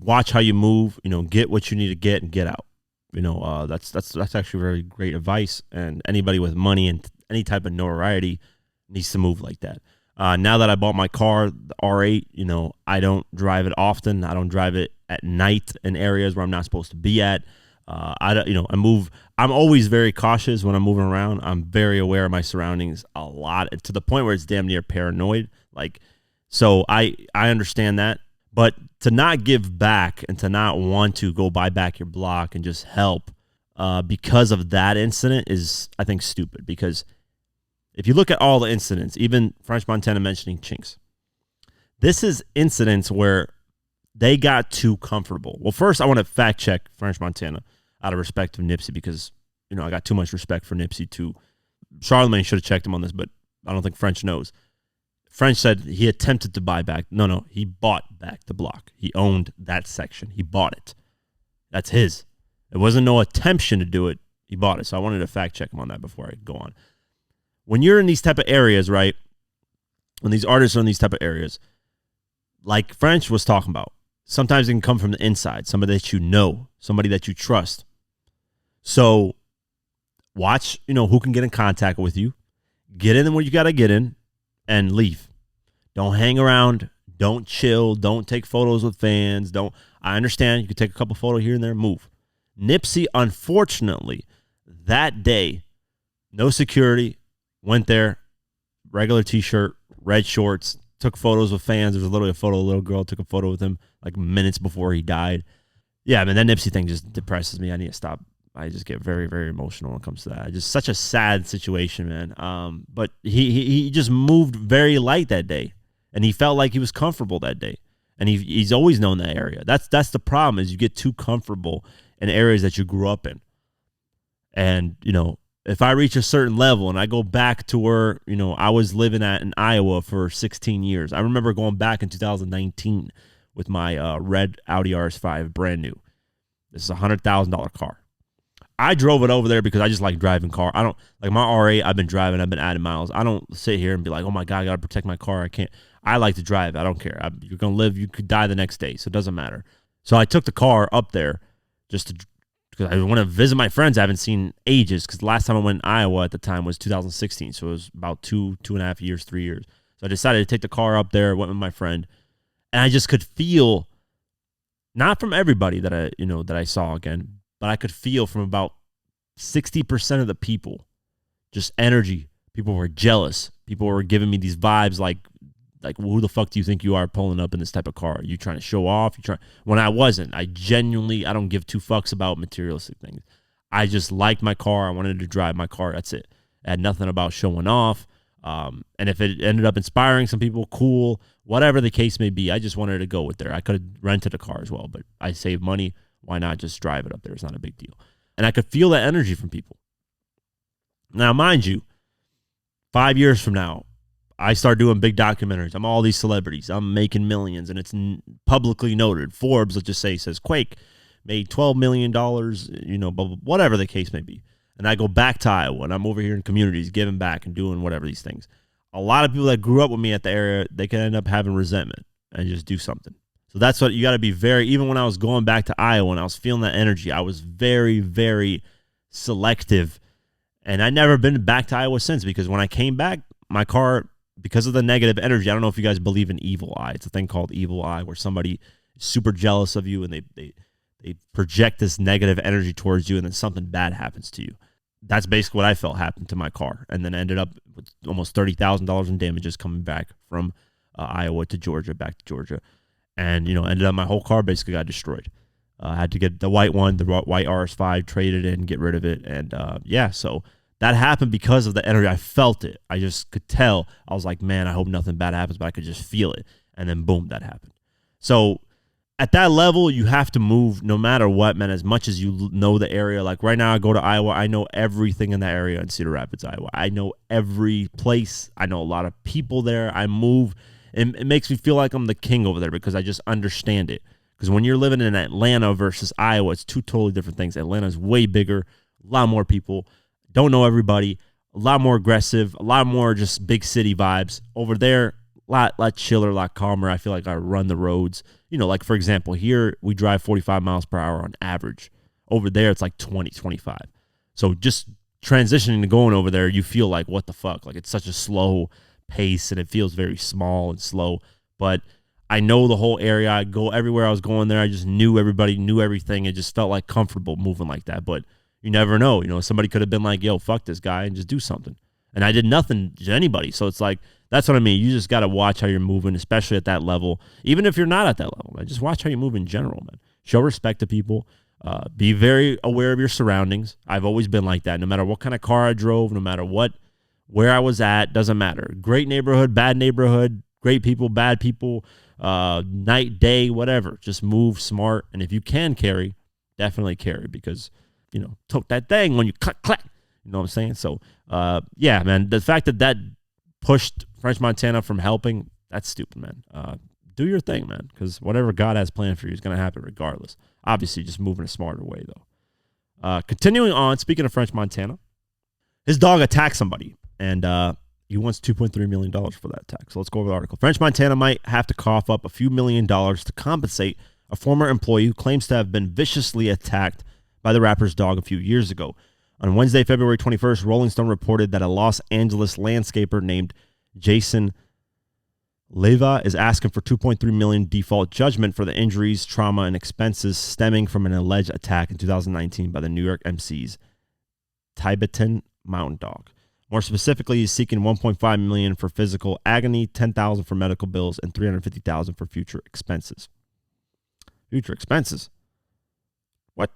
watch how you move, you know, get what you need to get and get out. You know, that's actually very great advice. And anybody with money and any type of notoriety needs to move like that. Now that I bought my car, the R8, you know, I don't drive it often. I don't drive it at night in areas where I'm not supposed to be at. I'm always very cautious when I'm moving around. I'm very aware of my surroundings a lot, to the point where it's damn near paranoid. Like, so I understand that. But to not give back and to not want to go buy back your block and just help because of that incident is, I think, stupid. Because if you look at all the incidents, even French Montana mentioning Chinks, this is incidents where they got too comfortable. Well, first, I want to fact check French Montana out of respect to Nipsey because, you know, I got too much respect for Nipsey too. Charlemagne should have checked him on this, but I don't think French knows. French said he attempted to buy back. No, he bought back the block. He owned that section. He bought it. That's his. It wasn't no attemption to do it. He bought it. So I wanted to fact check him on that before I go on. When you're in these type of areas, right, when these artists are in these type of areas, like French was talking about, sometimes it can come from the inside, somebody that you know, somebody that you trust. So watch, you know, who can get in contact with you. Get in where you got to get in. And leave. Don't hang around. Don't chill. Don't take photos with fans. I understand you can take a couple photos here and there. Move. Nipsey, unfortunately, that day, no security, went there, regular T-shirt, red shorts, took photos with fans. There was literally a photo, a little girl took a photo with him like minutes before he died. Yeah, I mean, that Nipsey thing just depresses me. I need to stop. I just get very, very emotional when it comes to that. Just such a sad situation, man. But he just moved very light that day, and he felt like he was comfortable that day. And he's always known that area. That's the problem, is you get too comfortable in areas that you grew up in. And, you know, if I reach a certain level and I go back to where, you know, I was living in Iowa for 16 years. I remember going back in 2019 with my red Audi RS5, brand new. This is a $100,000 car. I drove it over there because I just like driving car. I don't like my R8. I've been driving. I've been adding miles. I don't sit here and be like, oh my God, I got to protect my car. I can't. I like to drive. I don't care. You're going to live. You could die the next day. So it doesn't matter. So I took the car up there because I want to visit my friends I haven't seen ages, because the last time I went in Iowa at the time was 2016. So it was about 2.5 years, 3 years. So I decided to take the car up there, went with my friend, and I just could feel, not from everybody that I saw again, but I could feel from about 60% of the people, just energy. People were jealous. People were giving me these vibes like who the fuck do you think you are pulling up in this type of car? Are you trying to show off? When I wasn't. I don't give two fucks about materialistic things. I just liked my car. I wanted to drive my car. That's it. I had nothing about showing off. And if it ended up inspiring some people, cool, whatever the case may be. I just wanted to go with there. I could have rented a car as well, but I saved money. Why not just drive it up there? It's not a big deal. And I could feel that energy from people. Now, mind you, 5 years from now, I start doing big documentaries. I'm all these celebrities. I'm making millions, and it's publicly noted. Forbes, let's just say, says Quake made $12 million, whatever the case may be. And I go back to Iowa, and I'm over here in communities giving back and doing whatever these things. A lot of people that grew up with me at the area, they can end up having resentment and just do something. So that's what you got to be even when I was going back to Iowa and I was feeling that energy, I was very, very selective. And I never been back to Iowa since, because when I came back, my car, because of the negative energy, I don't know if you guys believe in evil eye. It's a thing called evil eye, where somebody is super jealous of you and they project this negative energy towards you, and then something bad happens to you. That's basically what I felt happened to my car, and then ended up with almost $30,000 in damages coming back from Iowa to Georgia, back to Georgia. And, ended up my whole car basically got destroyed. I had to get the white one, the white RS5, trade it in, get rid of it. And so that happened because of the energy. I felt it. I just could tell. I was like, man, I hope nothing bad happens, but I could just feel it. And then boom, that happened. So at that level, you have to move no matter what, man, as much as you know the area. Like right now, I go to Iowa. I know everything in that area in Cedar Rapids, Iowa. I know every place. I know a lot of people there. I move. And it makes me feel like I'm the king over there because I just understand it. Because when you're living in Atlanta versus Iowa, it's two totally different things. Atlanta's way bigger, a lot more people, don't know everybody, a lot more aggressive, a lot more just big city vibes. Over there, a lot chiller, a lot calmer. I feel like I run the roads. Like for example, here we drive 45 miles per hour on average. Over there, it's like 20, 25. So just transitioning to going over there, you feel like, what the fuck? Like it's such a slow pace and it feels very small and slow. But I know the whole area. I go everywhere I was going there. I just knew everybody, knew everything. It just felt like comfortable moving like that. But you never know. Somebody could have been like, yo, fuck this guy and just do something. And I did nothing to anybody. So it's like, that's what I mean. You just got to watch how you're moving, especially at that level. Even if you're not at that level, man, just watch how you move in general, man. Show respect to people. Be very aware of your surroundings. I've always been like that. No matter what kind of car I drove, no matter where I was at, doesn't matter. Great neighborhood, bad neighborhood, great people, bad people, night, day, whatever. Just move smart. And if you can carry, definitely carry, because, tote that thing when you clack. You know what I'm saying? So, yeah, man, the fact that pushed French Montana from helping, that's stupid, man. Do your thing, man, because whatever God has planned for you is going to happen regardless. Obviously, just move in a smarter way, though. Continuing on, speaking of French Montana, his dog attacked somebody, and he wants $2.3 million for that attack. So let's go over the article. French Montana might have to cough up a few $1 million to compensate a former employee who claims to have been viciously attacked by the rapper's dog a few years ago. On Wednesday, February 21st, Rolling Stone reported that a Los Angeles landscaper named Jason Leva is asking for $2.3 million default judgment for the injuries, trauma, and expenses stemming from an alleged attack in 2019 by the New York MC's Tibetan Mountain Dog. More specifically, he's seeking $1.5 million for physical agony, $10,000 for medical bills, and $350,000 for future expenses. Future expenses? What?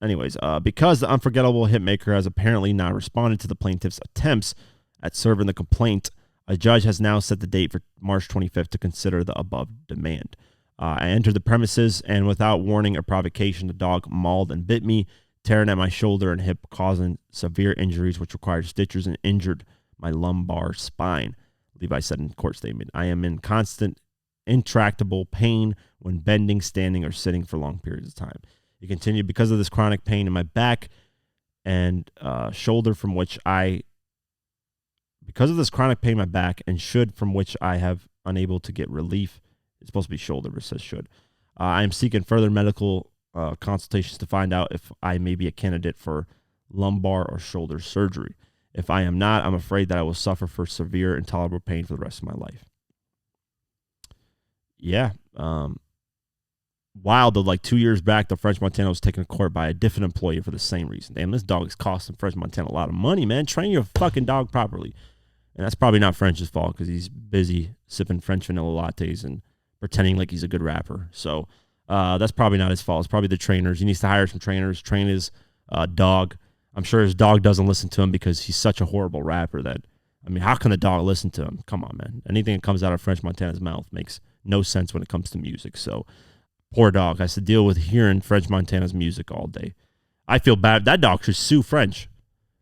Anyways, because the unforgettable hitmaker has apparently not responded to the plaintiff's attempts at serving the complaint, a judge has now set the date for March 25th to consider the above demand. I entered the premises, and without warning or provocation, the dog mauled and bit me, tearing at my shoulder and hip, causing severe injuries which required stitches and injured my lumbar spine, Levi said in court statement. I am in constant, intractable pain when bending, standing, or sitting for long periods of time. He continued, because of this chronic pain in my back and shoulder from which I have unable to get relief. It's supposed to be shoulder, but it says should. I am seeking further medical consultations to find out if I may be a candidate for lumbar or shoulder surgery. If I am not, I'm afraid that I will suffer for severe, intolerable pain for the rest of my life. Yeah. Wild, though, like 2 years back, the French Montana was taken to court by a different employee for the same reason. Damn, this dog is costing French Montana a lot of money, man. Train your fucking dog properly. And that's probably not French's fault because he's busy sipping French vanilla lattes and pretending like he's a good rapper. So that's probably not his fault. It's probably the trainers. He needs to hire some trainers, train his dog. I'm sure his dog doesn't listen to him because he's such a horrible rapper that I mean, how can the dog listen to him? Come on, man. Anything that comes out of French Montana's mouth makes no sense when it comes to music. So, poor dog has to deal with hearing French Montana's music all day. I feel bad. That dog should sue French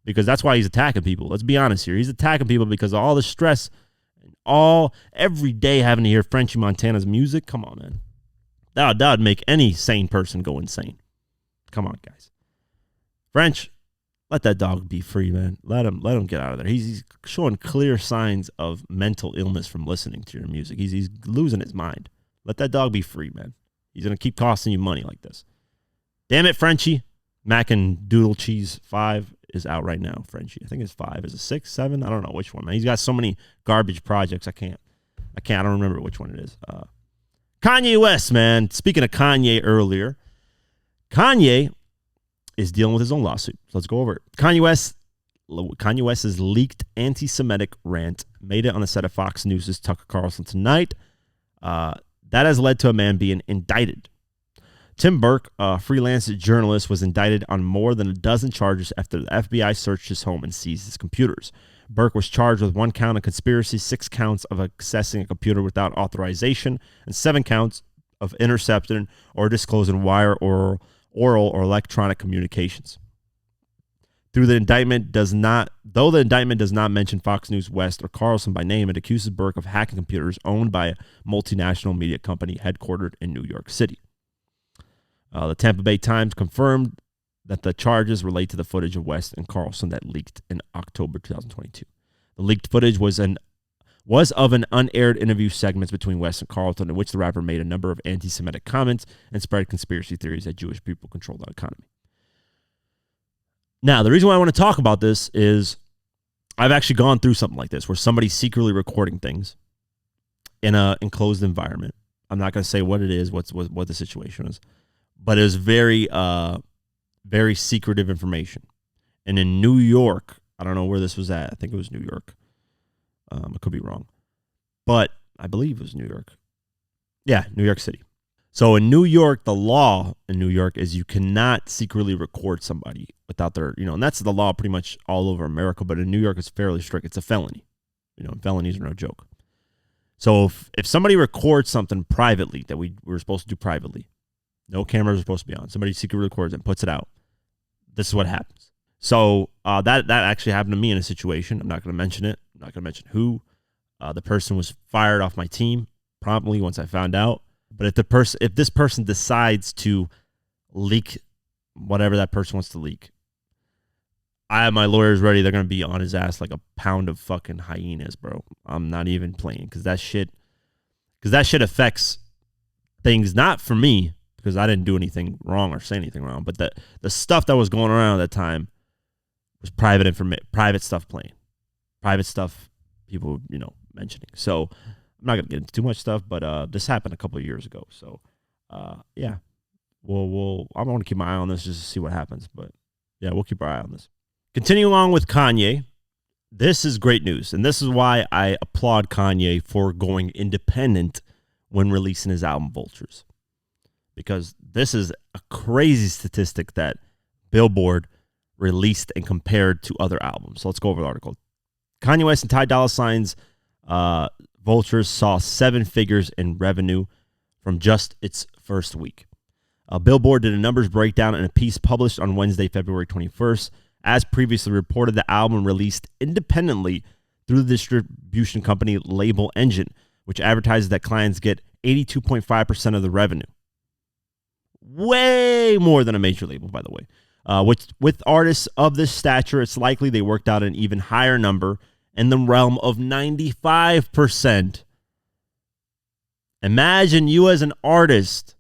because that's why he's attacking people. Let's be honest here. He's attacking people because of all the stress and every day having to hear French Montana's music. Come on, man. That would make any sane person go insane. Come on, guys. French, let that dog be free, man. Let him get out of there. He's showing clear signs of mental illness from listening to your music. He's losing his mind. Let that dog be free, man. He's going to keep costing you money like this. Damn it, Frenchie. Mac and Doodle Cheese 5 is out right now, Frenchie. I think it's 5. Is it 6, 7? I don't know which one, man. He's got so many garbage projects. I don't remember which one it is. Kanye West, man. Speaking of Kanye earlier, Kanye is dealing with his own lawsuit. So let's go over it. Kanye West's leaked anti-Semitic rant made it on the set of Fox News' Tucker Carlson tonight. That has led to a man being indicted. Tim Burke, a freelance journalist, was indicted on more than a dozen charges after the FBI searched his home and seized his computers. Burke was charged with 1 count of conspiracy, 6 counts of accessing a computer without authorization, and 7 counts of intercepting or disclosing wire or oral or electronic communications. Though the indictment does not mention Fox News, West, or Carlson by name, it accuses Burke of hacking computers owned by a multinational media company headquartered in New York City. The Tampa Bay Times confirmed that the charges relate to the footage of West and Carlson that leaked in October 2022. The leaked footage was of an unaired interview segments between West and Carlson in which the rapper made a number of anti-Semitic comments and spread conspiracy theories that Jewish people control the economy. Now, the reason why I want to talk about this is I've actually gone through something like this where somebody's secretly recording things in an enclosed environment. I'm not going to say what it is, what the situation is, but it was very, very secretive information. And in New York, I don't know where this was at. I think it was New York. I could be wrong, but I believe it was New York. Yeah, New York City. So in New York, the law in New York is you cannot secretly record somebody without their, and that's the law pretty much all over America, but in New York, it's fairly strict. It's a felony. Felonies are no joke. So if somebody records something privately that we were supposed to do privately, no cameras are supposed to be on, somebody secretly records it and puts it out, this is what happens. So that actually happened to me in a situation. I'm not going to mention it. I'm not going to mention who. The person was fired off my team promptly once I found out. But if this person decides to leak whatever that person wants to leak, I have my lawyers ready. They're going to be on his ass like a pound of fucking hyenas, bro. I'm not even playing because that shit affects things, not for me because I didn't do anything wrong or say anything wrong, but the stuff that was going around at that time was private stuff playing, private stuff people, mentioning. So I'm not going to get into too much stuff, but this happened a couple of years ago. So, yeah, I want to keep my eye on this just to see what happens. But, yeah, we'll keep our eye on this. Continuing on with Kanye, this is great news. And this is why I applaud Kanye for going independent when releasing his album Vultures. Because this is a crazy statistic that Billboard released and compared to other albums. So let's go over the article. Kanye West and Ty Dolla $ign's Vultures saw 7 figures in revenue from just its first week. Billboard did a numbers breakdown in a piece published on Wednesday, February 21st. As previously reported, the album released independently through the distribution company Label Engine, which advertises that clients get 82.5% of the revenue. Way more than a major label, by the way. With artists of this stature, it's likely they worked out an even higher number in the realm of 95%. Imagine you as an artist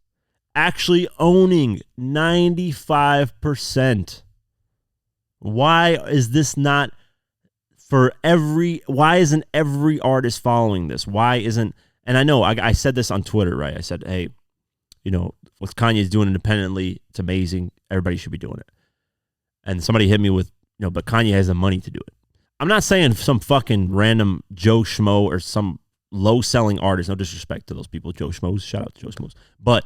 actually owning 95%. Why is this not why isn't every artist following this? Why isn't, and I know I said this on Twitter, right? I said, hey, what Kanye's doing independently, it's amazing. Everybody should be doing it. And somebody hit me with, but Kanye has the money to do it. I'm not saying some fucking random Joe Schmo or some low-selling artist. No disrespect to those people, Joe Schmoes. Shout out to Joe Schmoes. But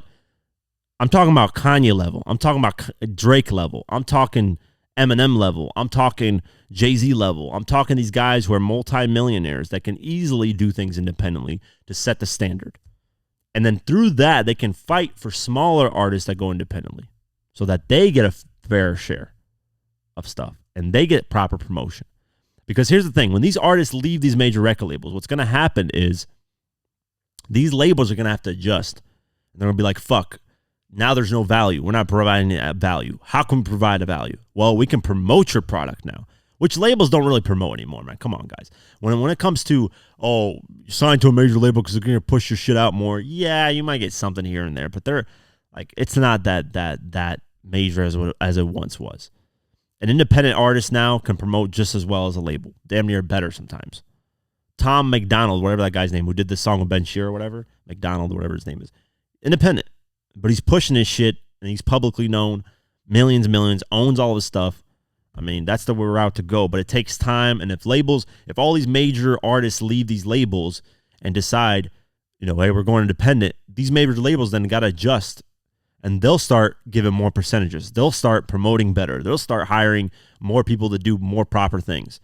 I'm talking about Kanye level. I'm talking about Drake level. I'm talking Eminem level. I'm talking Jay-Z level. I'm talking these guys who are multimillionaires that can easily do things independently to set the standard. And then through that, they can fight for smaller artists that go independently so that they get a fair share of stuff and they get proper promotion. Because here's the thing. When these artists leave these major record labels, what's going to happen is these labels are going to have to adjust. And they're going to be like, fuck, now there's no value. We're not providing that value. How can we provide a value? Well, we can promote your product now, which labels don't really promote anymore, man. Come on, guys. When it comes to, oh, you signed to a major label because they're going to push your shit out more, yeah, you might get something here and there, but they're like, it's not that major as it once was. An independent artist now can promote just as well as a label, damn near better sometimes. Tom McDonald, whatever that guy's name, who did this song with Ben Shear or whatever, McDonald, whatever his name is, independent, but he's pushing his shit and he's publicly known, millions, owns all this stuff. I mean, that's the route to go, but it takes time. And if all these major artists leave these labels and decide, hey, we're going independent, these major labels then got to adjust and they'll start giving more percentages. They'll start promoting better. They'll start hiring more people to do more proper things.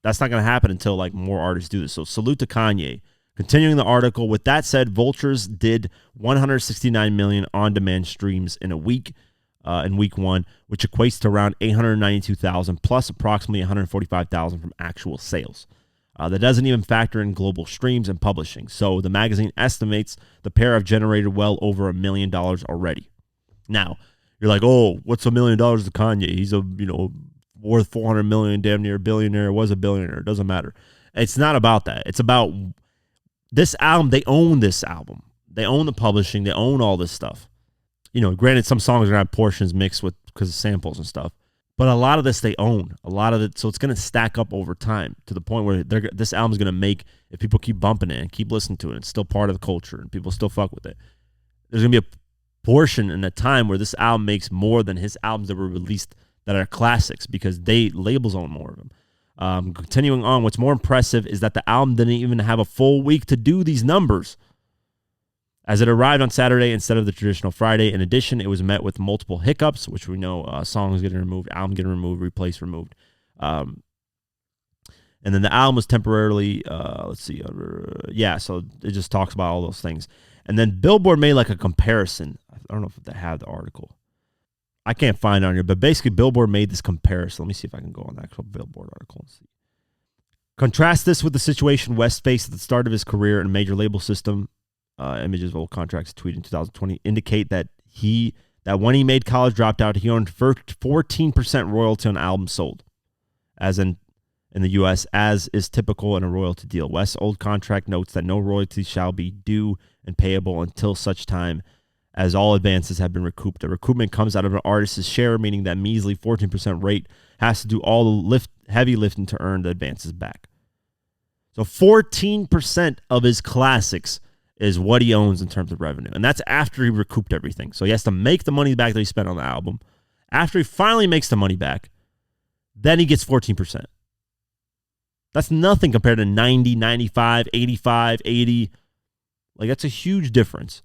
That's not going to happen until like more artists do this. So salute to Kanye. Continuing the article, with that said, Vultures did 169 million on-demand streams in a week, in week one, which equates to around 892,000 plus approximately 145,000 from actual sales. That doesn't even factor in global streams and publishing. So the magazine estimates the pair have generated well over $1 million already. Now, you're like, oh, what's $1 million to Kanye? He's worth 400 million, damn near a billionaire, was a billionaire. It doesn't matter. It's not about that. It's about this album. They own this album. They own the publishing. They own all this stuff. Granted, some songs are going to have portions mixed with because of samples and stuff. But a lot of this they own. A lot of it. So it's going to stack up over time to the point where this album's going to make, if people keep bumping it and keep listening to it, it's still part of the culture and people still fuck with it. There's going to be a portion in a time where this album makes more than his albums that were released that are classics because labels own more of them. Continuing on, what's more impressive is that the album didn't even have a full week to do these numbers, as it arrived on Saturday instead of the traditional Friday. In addition, it was met with multiple hiccups, which we know, songs getting removed, album getting removed, replaced, removed. And then the album was temporarily, so it just talks about all those things. And then Billboard made like a comparison. I don't know if they have the article. I can't find it on here, but basically Billboard made this comparison. Let me see if I can go on the actual Billboard article and see. Contrast this with the situation West faced at the start of his career in a major label system. Images of old contracts tweeted in 2020 indicate that when he made College Dropout, he earned 14% royalty on albums sold, as in the U.S., as is typical in a royalty deal. West's old contract notes that no royalties shall be due and payable until such time as all advances have been recouped. The recoupment comes out of an artist's share, meaning that measly 14% rate has to do all the heavy lifting to earn the advances back. So 14% of his classics is what he owns in terms of revenue. And that's after he recouped everything. So he has to make the money back that he spent on the album. After he finally makes the money back, then he gets 14%. That's nothing compared to 90, 95, 85, 80. Like, that's a huge difference.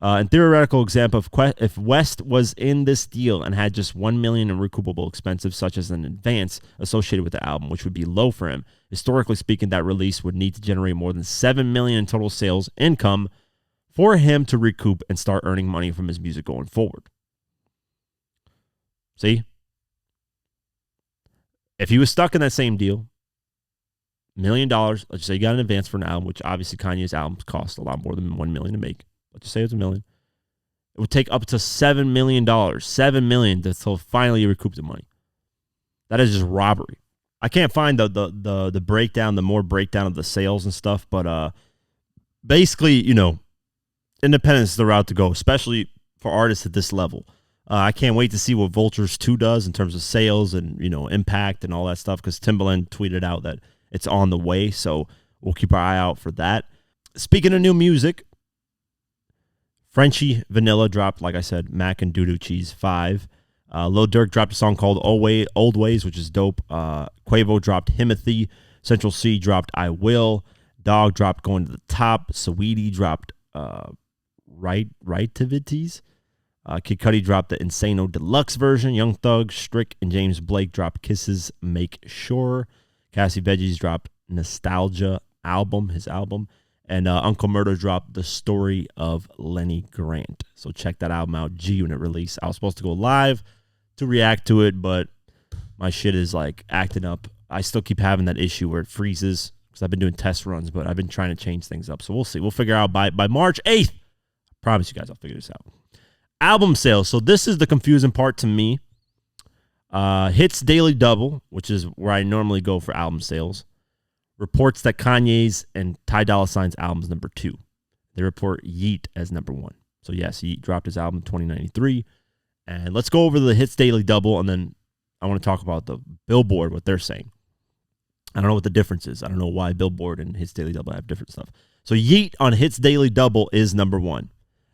In theoretical example, if West was in this deal and had just $1 million in recoupable expenses, such as an advance associated with the album, which would be low for him, historically speaking, that release would need to generate more than $7 million in total sales income for him to recoup and start earning money from his music going forward. See? If he was stuck in that same deal, $1 million, let's just say you got an advance for an album, which obviously Kanye's albums cost a lot more than $1 million to make. Let's just say it's $1 million. It would take up to $7 million. $7 million to finally recoup the money. That is just robbery. I can't find the breakdown, the more breakdown of the sales and stuff, but basically, independence is the route to go, especially for artists at this level. I can't wait to see what Vultures 2 does in terms of sales and, impact and all that stuff, because Timbaland tweeted out that it's on the way, so we'll keep our eye out for that. Speaking of new music, Frenchie Vanilla dropped, like I said, Mac and Doodoo Cheese 5. Lil Durk dropped a song called Old Ways, which is dope. Quavo dropped Himothy. Central C dropped I Will. Dog dropped Going to the Top. Saweetie dropped Rightivities. Kid Cudi dropped the Insano Deluxe version. Young Thug, Strick, and James Blake dropped Kisses Make Sure. Cassie Veggies dropped Nostalgia album, his album. And Uncle Murder dropped The Story of Lenny Grant. So check that album out, G-Unit release. I was supposed to go live to react to it, but my shit is like acting up. I still keep having that issue where it freezes because I've been doing test runs, but I've been trying to change things up. So we'll see. We'll figure out by March 8th. I promise you guys I'll figure this out. Album sales. So this is the confusing part to me. Hits Daily Double, which is where I normally go for album sales, reports that Kanye's and Ty Dolla $ign's album's number 2. They report Yeet as number 1. So yes, Yeet dropped his album 2093. And let's go over the Hits Daily Double, and then I want to talk about the Billboard, what they're saying. I don't know what the difference is. I don't know why Billboard and Hits Daily Double have different stuff. So Yeet on Hits Daily Double is number 1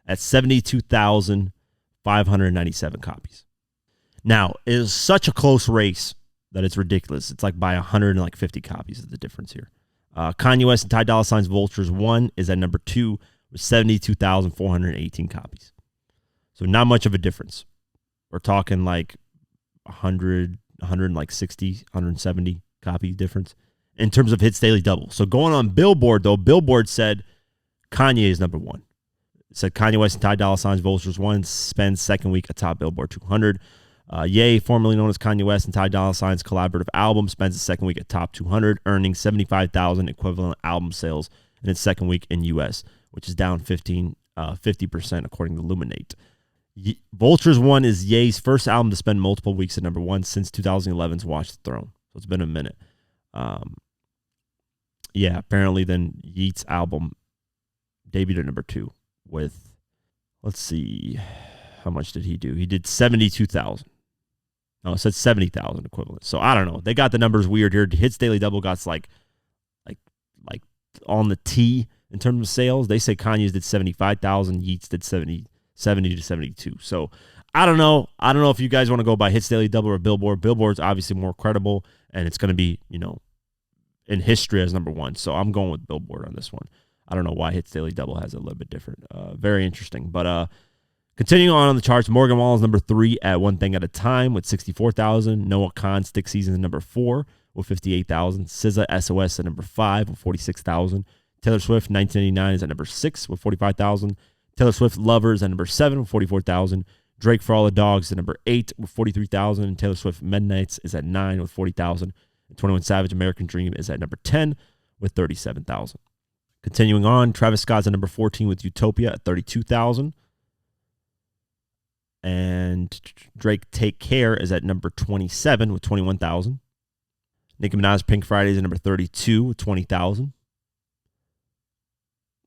at 72,597 copies. Now, it is such a close race that it's ridiculous. It's like by 150 copies is the difference here. Kanye West and Ty Dolla $ign's Vultures 1 is at number 2 with 72,418 copies. So not much of a difference. We're talking like 100, 160, 170 copy difference in terms of Hits Daily Double. So going on Billboard, though, Billboard said Kanye is number 1. It said Kanye West and Ty Dolla $ign's Vultures 1 spends second week atop Billboard 200. Ye, formerly known as Kanye West and Ty Dolla $ign's collaborative album, spends the second week at top 200, earning 75,000 equivalent album sales in its second week in U.S., which is down 50% according to Luminate. Vultures 1 is Ye's first album to spend multiple weeks at number 1 since 2011's Watch the Throne. So it's been a minute. Apparently then Yeat's album debuted at number 2 with, let's see, how much did he do? He did 72,000. No, it said 70,000 equivalent. So I don't know. They got the numbers weird here. Hits Daily Double got like on the T in terms of sales. They say Kanye's did 75,000. Yeats did 70 to 72. So I don't know. I don't know if you guys want to go by Hits Daily Double or Billboard. Billboard's obviously more credible, and it's going to be, in history as number 1. So I'm going with Billboard on this one. I don't know why Hits Daily Double has a little bit different. Very interesting. But continuing on the charts, Morgan Wallen's number 3 at One Thing at a Time with 64,000. Noah Khan's Stick Season's number 4 with 58,000. SZA SOS at number 5 with 46,000. Taylor Swift 1989 is at number 6 with 45,000. Taylor Swift Lovers at number 7 with 44,000. Drake For All the Dogs at number 8 with 43,000. And Taylor Swift Midnights is at 9 with 40,000. And 21 Savage American Dream is at number 10 with 37,000. Continuing on, Travis Scott's at number 14 with Utopia at 32,000. And Drake Take Care is at number 27 with 21,000. Nicki Minaj Pink Friday is at number 32 with 20,000.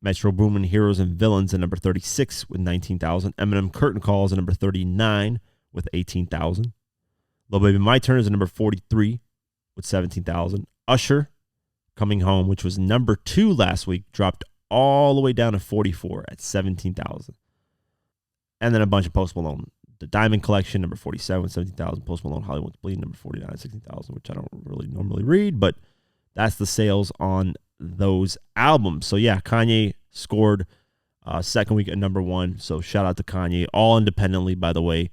Metro Boomin Heroes and Villains at number 36 with 19,000. Eminem Curtain Calls at number 39 with 18,000. Lil Baby My Turn is at number 43 with 17,000. Usher Coming Home, which was number 2 last week, dropped all the way down to 44 at 17,000. And then a bunch of Post Malone. The Diamond Collection, number 47 with 17,000. Post Malone Hollywood's Bleed, number 49, 16,000, which I don't really normally read, but that's the sales on those albums. So yeah, Kanye scored second week at number 1. So shout out to Kanye, all independently, by the way.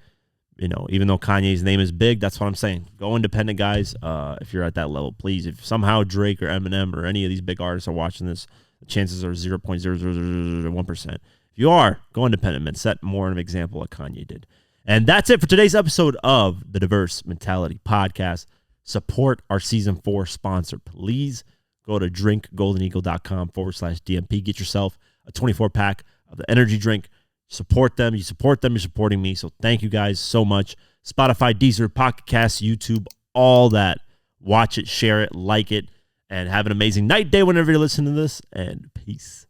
Even though Kanye's name is big, that's what I'm saying. Go independent, guys. If you're at that level, please. If somehow Drake or Eminem or any of these big artists are watching this, the chances are 0.0001%. If you are, go independent, man. Set more of an example like Kanye did. And that's it for today's episode of the Diverse Mentality Podcast. Support our Season 4 sponsor, please. Go to drinkgoldeneagle.com/DMP. Get yourself a 24-pack of the energy drink. Support them. You support them, you're supporting me. So thank you guys so much. Spotify, Deezer, Pocket Cast, YouTube, all that. Watch it, share it, like it, and have an amazing night, day whenever you're listening to this. And peace.